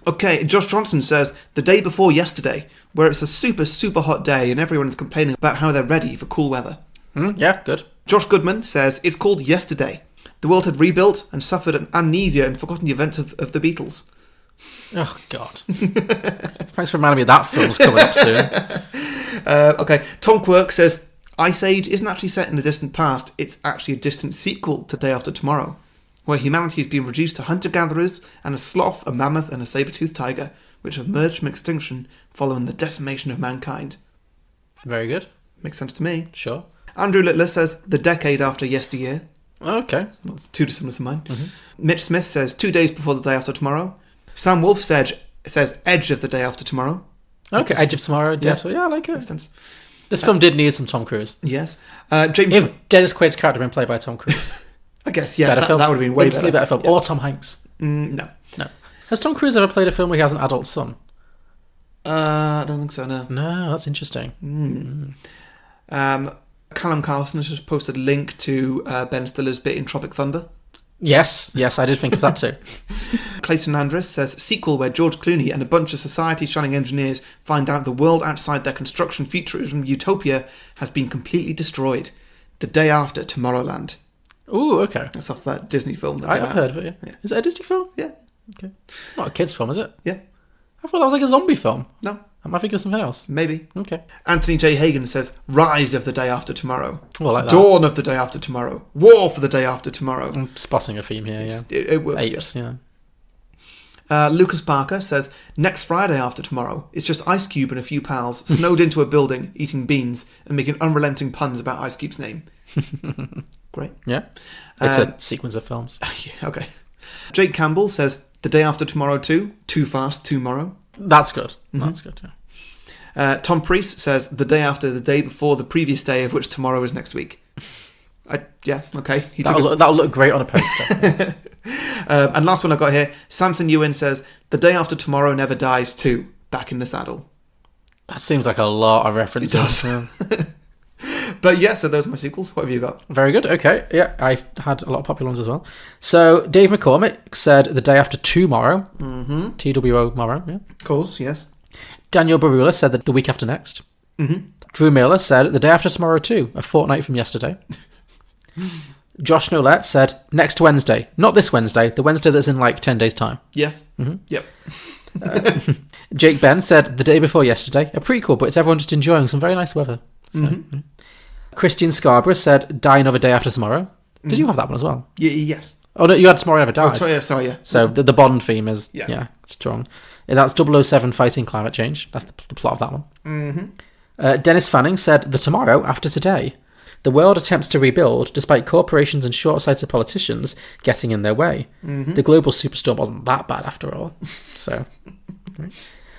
Speaker 1: Okay, Josh Johnson says, the day before yesterday, where it's a super, super hot day and everyone's complaining about how they're ready for cool weather.
Speaker 2: Yeah, good.
Speaker 1: Josh Goodman says, it's called Yesterday. The world had rebuilt and suffered an amnesia and forgotten the events of the Beatles.
Speaker 2: Oh, God. Thanks for reminding me that film's coming up soon.
Speaker 1: Okay, Tom Quirk says, Ice Age isn't actually set in the distant past, it's actually a distant sequel to Day After Tomorrow, where humanity has been reduced to hunter-gatherers and a sloth, a mammoth and a saber-toothed tiger, which have merged from extinction following the decimation of mankind.
Speaker 2: Very good.
Speaker 1: Makes sense to me.
Speaker 2: Sure.
Speaker 1: Andrew Littler says, the decade after yesteryear.
Speaker 2: Okay.
Speaker 1: That's too dissimilar to mine. Mitch Smith says, 2 days before the day after tomorrow. Sam Wolf says edge of the day after tomorrow.
Speaker 2: Okay, edge of tomorrow.
Speaker 1: Yeah,
Speaker 2: so yeah, I like it.
Speaker 1: Makes sense.
Speaker 2: This film did need some Tom Cruise.
Speaker 1: Yes. James.
Speaker 2: If Dennis Quaid's character had been played by Tom Cruise.
Speaker 1: I guess, yeah, that would have been way
Speaker 2: better film.
Speaker 1: Yeah.
Speaker 2: Or Tom Hanks.
Speaker 1: No.
Speaker 2: Has Tom Cruise ever played a film where he has an adult son?
Speaker 1: I don't think so, no.
Speaker 2: No, that's interesting.
Speaker 1: Callum Carlson has just posted a link to Ben Stiller's bit in Tropic Thunder.
Speaker 2: Yes, I did think of that too.
Speaker 1: Clayton Andrus says, sequel where George Clooney and a bunch of society-shunning engineers find out the world outside their construction futurism utopia has been completely destroyed. The day after Tomorrowland.
Speaker 2: Ooh, okay.
Speaker 1: That's off that Disney film.
Speaker 2: I've heard of it, yeah. Is it a Disney film?
Speaker 1: Yeah.
Speaker 2: Okay. Not a kid's film, is it?
Speaker 1: Yeah.
Speaker 2: I thought that was like a zombie film.
Speaker 1: No.
Speaker 2: Am I thinking of something else?
Speaker 1: Maybe.
Speaker 2: Okay.
Speaker 1: Anthony J. Hagen says, rise of the day after tomorrow.
Speaker 2: Oh, I like that.
Speaker 1: Dawn of the day after tomorrow. War for the day after tomorrow.
Speaker 2: I'm spotting a theme here, yeah.
Speaker 1: It works,
Speaker 2: Apes,
Speaker 1: yes.
Speaker 2: yeah.
Speaker 1: Lucas Parker says, next Friday after tomorrow, it's just Ice Cube and a few pals snowed into a building, eating beans, and making unrelenting puns about Ice Cube's name. Great.
Speaker 2: Yeah. It's a sequence of films.
Speaker 1: Yeah, okay. Jake Campbell says, the day after tomorrow too, too fast tomorrow.
Speaker 2: That's good. That's good, yeah.
Speaker 1: Tom Priest says, the day after the day before the previous day of which tomorrow is next week. Yeah, okay.
Speaker 2: That'll look great on a poster.
Speaker 1: And last one I got here, Samson Ewan says, the day after tomorrow never dies too, back in the saddle.
Speaker 2: That seems like a lot of references.
Speaker 1: It does. But yeah, so those are my sequels. What have you got?
Speaker 2: Very good. Okay. Yeah, I had a lot of popular ones as well. So Dave McCormick said the day after tomorrow.
Speaker 1: Mm-hmm.
Speaker 2: TWO tomorrow, yeah.
Speaker 1: Of course, yes.
Speaker 2: Daniel Barula said that the week after next.
Speaker 1: Mm-hmm.
Speaker 2: Drew Miller said the day after tomorrow too, a fortnight from yesterday. Josh Nolette said next Wednesday. Not this Wednesday, the Wednesday that's in like 10 days' time.
Speaker 1: Yes.
Speaker 2: Mm-hmm.
Speaker 1: Yep.
Speaker 2: Jake Ben said the day before yesterday, a prequel, but it's everyone just enjoying some very nice weather. So,
Speaker 1: mm-hmm.
Speaker 2: Christian Scarborough said die another day after tomorrow. Did you have that one as well?
Speaker 1: Yes.
Speaker 2: Oh no, you had Tomorrow Never Dies.
Speaker 1: Oh, sorry, yeah.
Speaker 2: So the Bond theme is strong. And that's 007 fighting climate change. That's the plot of that one.
Speaker 1: Mm-hmm.
Speaker 2: Dennis Fanning said the tomorrow after today. The world attempts to rebuild despite corporations and short-sighted politicians getting in their way.
Speaker 1: Mhm.
Speaker 2: The global superstorm wasn't that bad after all. So,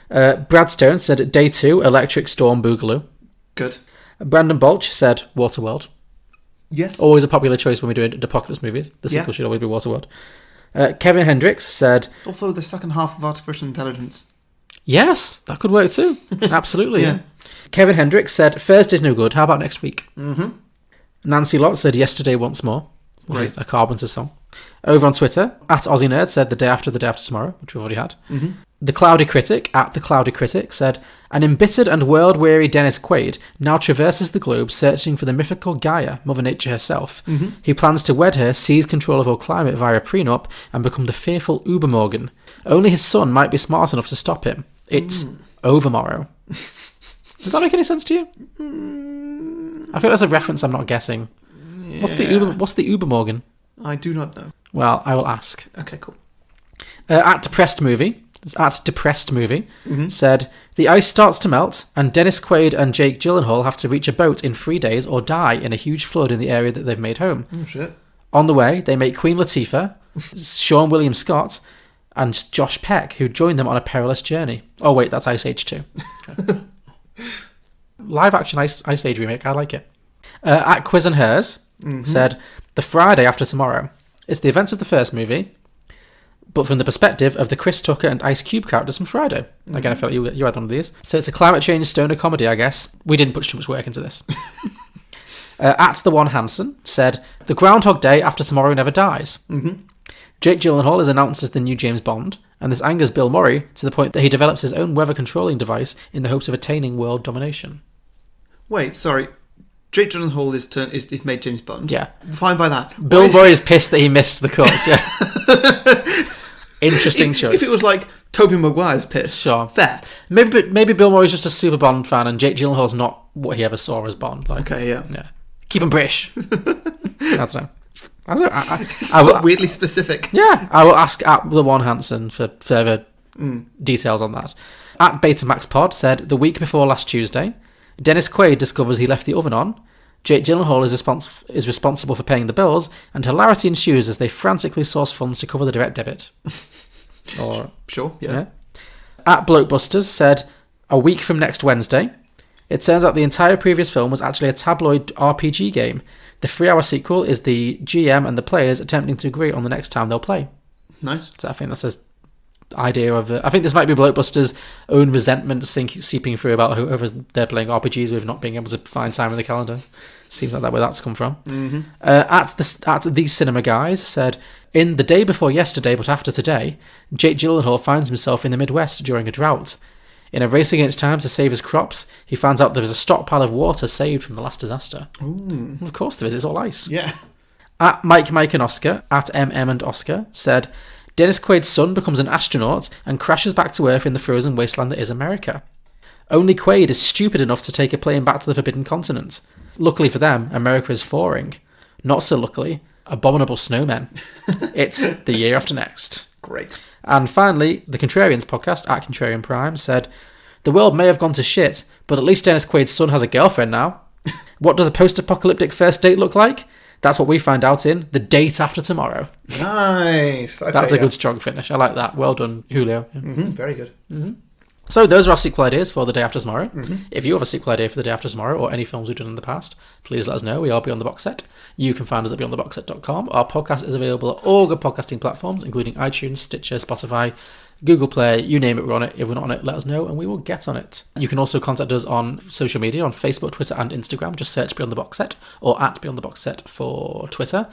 Speaker 2: Brad Stone said Day 2, Electric Storm Boogaloo.
Speaker 1: Good.
Speaker 2: Brandon Balch said Waterworld.
Speaker 1: Yes.
Speaker 2: Always a popular choice when we do apocalypse movies. The sequel should always be Waterworld. Kevin Hendricks said...
Speaker 1: Also, the second half of artificial intelligence.
Speaker 2: Yes, that could work too. Absolutely.
Speaker 1: Yeah.
Speaker 2: Kevin Hendricks said Thursday's no good. How about next week?
Speaker 1: Mm-hmm.
Speaker 2: Nancy Lott said Yesterday Once More, which is a Carpenter song. Over on Twitter, at Aussie Nerd said The Day After Tomorrow, which we've already had.
Speaker 1: Mm-hmm.
Speaker 2: The Cloudy Critic, at The Cloudy Critic, said an embittered and world-weary Dennis Quaid now traverses the globe searching for the mythical Gaia, Mother Nature herself.
Speaker 1: Mhm.
Speaker 2: He plans to wed her, seize control of all climate via a prenup, and become the fearful Ubermorgan. Only his son might be smart enough to stop him. It's Overmorrow. Does that make any sense to you? I feel that's a reference I'm not guessing.
Speaker 1: Yeah.
Speaker 2: What's the Ubermorgan?
Speaker 1: I do not know.
Speaker 2: Well, I will ask.
Speaker 1: Okay, cool.
Speaker 2: At Depressed Movie said the ice starts to melt and Dennis Quaid and Jake Gyllenhaal have to reach a boat in 3 days or die in a huge flood in the area that they've made home.
Speaker 1: Oh shit.
Speaker 2: On the way, they meet Queen Latifah, Sean William Scott, and Josh Peck, who join them on a perilous journey. Oh wait, that's Ice Age 2. Okay. Live action Ice Age remake, I like it. At Quiz and Hers said the Friday after tomorrow. It's the events of the first movie, but from the perspective of the Chris Tucker and Ice Cube characters from Friday. Again, I feel like you had one of these. So it's a climate change stoner comedy, I guess. We didn't put too much work into this. At The One Hansen said, the Groundhog Day after tomorrow never dies.
Speaker 1: Mm-hmm.
Speaker 2: Jake Gyllenhaal is announced as the new James Bond, and this angers Bill Murray to the point that he develops his own weather controlling device in the hopes of attaining world domination.
Speaker 1: Wait, sorry. Jake Gyllenhaal is made James Bond.
Speaker 2: Yeah.
Speaker 1: Fine by that.
Speaker 2: Bill Murray is pissed that he missed the course, yeah. Interesting choice.
Speaker 1: If it was like Tobey Maguire's pissed,
Speaker 2: sure.
Speaker 1: Fair.
Speaker 2: Maybe Bill Murray's just a super Bond fan and Jake Gyllenhaal's not what he ever saw as Bond. Like,
Speaker 1: okay, yeah.
Speaker 2: Keep him British. I don't know.
Speaker 1: I will, weirdly specific.
Speaker 2: Yeah, I will ask at The One Hansen for further details on that. At Betamax Pod said, the week before last Tuesday, Dennis Quaid discovers he left the oven on, Jake Gyllenhaal is responsible for paying the bills, and hilarity ensues as they frantically source funds to cover the direct debit. Or
Speaker 1: sure, yeah.
Speaker 2: At Blokebusters said, a week from next Wednesday, it turns out the entire previous film was actually a tabloid RPG game. The 3-hour sequel is the GM and the players attempting to agree on the next time they'll play.
Speaker 1: Nice.
Speaker 2: So I think that's an idea of... I think this might be Blokebusters' own resentment seeping through about whoever they're playing RPGs with not being able to find time in the calendar. Seems like that where that's come from.
Speaker 1: Mm-hmm.
Speaker 2: At These Cinema Guys said, in The Day Before Yesterday But After Today, Jake Gyllenhaal finds himself in the Midwest during a drought. In a race against time to save his crops, he finds out there is a stockpile of water saved from the last disaster.
Speaker 1: Ooh.
Speaker 2: Of course there is, it's all ice.
Speaker 1: Yeah.
Speaker 2: At Mike and Oscar, at MM and Oscar, said, Dennis Quaid's son becomes an astronaut and crashes back to Earth in the frozen wasteland that is America. Only Quaid is stupid enough to take a plane back to the Forbidden Continent. Luckily for them, America is thawing. Not so luckily, abominable snowmen. It's the year after next.
Speaker 1: Great.
Speaker 2: And finally, the Contrarians podcast, at Contrarian Prime, said, the world may have gone to shit, but at least Dennis Quaid's son has a girlfriend now. What does a post-apocalyptic first date look like? That's what we find out in The Date After Tomorrow.
Speaker 1: Nice. Okay,
Speaker 2: that's a good strong finish. I like that. Well done, Julio. Yeah.
Speaker 1: Mm-hmm. Very good.
Speaker 2: Mm-hmm. So those are our sequel ideas for The Day After Tomorrow.
Speaker 1: Mm-hmm.
Speaker 2: If you have a sequel idea for The Day After Tomorrow or any films we've done in the past, please let us know. We are Beyond the Box Set. You can find us at beyondtheboxset.com. Our podcast is available at all good podcasting platforms, including iTunes, Stitcher, Spotify, Google Play, you name it, we're on it. If we're not on it, let us know and we will get on it. You can also contact us on social media, on Facebook, Twitter and Instagram. Just search Beyond the Box Set or at Beyond the Box Set for Twitter.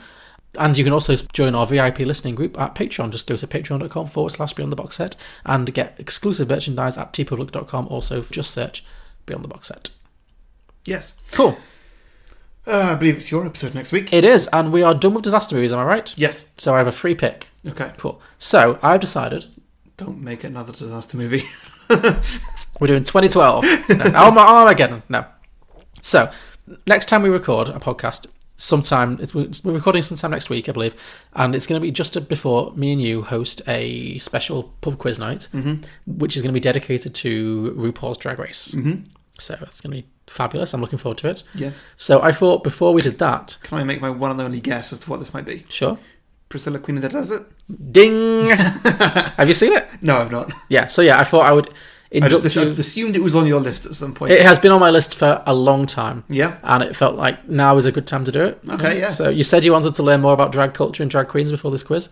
Speaker 2: And you can also join our VIP listening group at Patreon. Just go to patreon.com/Beyond the Box Set and get exclusive merchandise at tpublic.com. Also, just search Beyond the Box Set.
Speaker 1: Yes.
Speaker 2: Cool.
Speaker 1: I believe it's your episode next week.
Speaker 2: It is, and we are done with disaster movies, am I right?
Speaker 1: Yes.
Speaker 2: So I have a free pick.
Speaker 1: Okay.
Speaker 2: Cool. So I've decided...
Speaker 1: Don't make another disaster movie.
Speaker 2: We're doing 2012. No. Armageddon. No. So, next time we record a podcast, we're recording sometime next week, I believe, and it's going to be just before me and you host a special pub quiz night, which is going to be dedicated to RuPaul's Drag Race.
Speaker 1: Mm-hmm.
Speaker 2: So it's going to be fabulous. I'm looking forward to it.
Speaker 1: Yes.
Speaker 2: So I thought before we did that...
Speaker 1: Can I make my one and only guess as to what this might be?
Speaker 2: Sure.
Speaker 1: Priscilla, Queen of the Desert?
Speaker 2: Ding! Have you seen it?
Speaker 1: No, I've not.
Speaker 2: Yeah, so yeah, I thought I would...
Speaker 1: I just assumed it was on your list at some point.
Speaker 2: It has been on my list for a long time.
Speaker 1: Yeah.
Speaker 2: And it felt like now is a good time to do it.
Speaker 1: Okay, yeah.
Speaker 2: So you said you wanted to learn more about drag culture and drag queens before this quiz.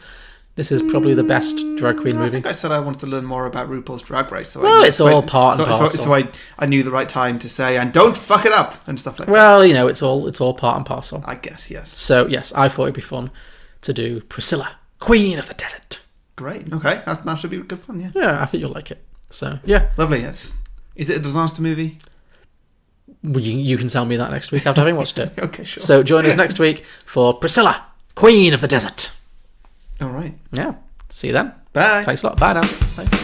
Speaker 2: This is probably the best drag queen movie.
Speaker 1: I think I said I wanted to learn more about RuPaul's Drag Race. So
Speaker 2: it's all part and parcel.
Speaker 1: So I knew the right time to say, and don't fuck it up, and stuff like that.
Speaker 2: Well, you know, it's all part and parcel.
Speaker 1: I guess, yes.
Speaker 2: So, yes, I thought it'd be fun to do Priscilla, Queen of the Desert.
Speaker 1: Great. Okay, that should be good fun, yeah.
Speaker 2: Yeah, I think you'll like it. So, yeah.
Speaker 1: Lovely, yes. Is it a disaster movie?
Speaker 2: Well, you can tell me that next week after having watched it.
Speaker 1: Okay, sure.
Speaker 2: So join us next week for Priscilla, Queen of the Desert.
Speaker 1: All right.
Speaker 2: Yeah. See you then.
Speaker 1: Bye.
Speaker 2: Thanks a lot. Bye now. Bye.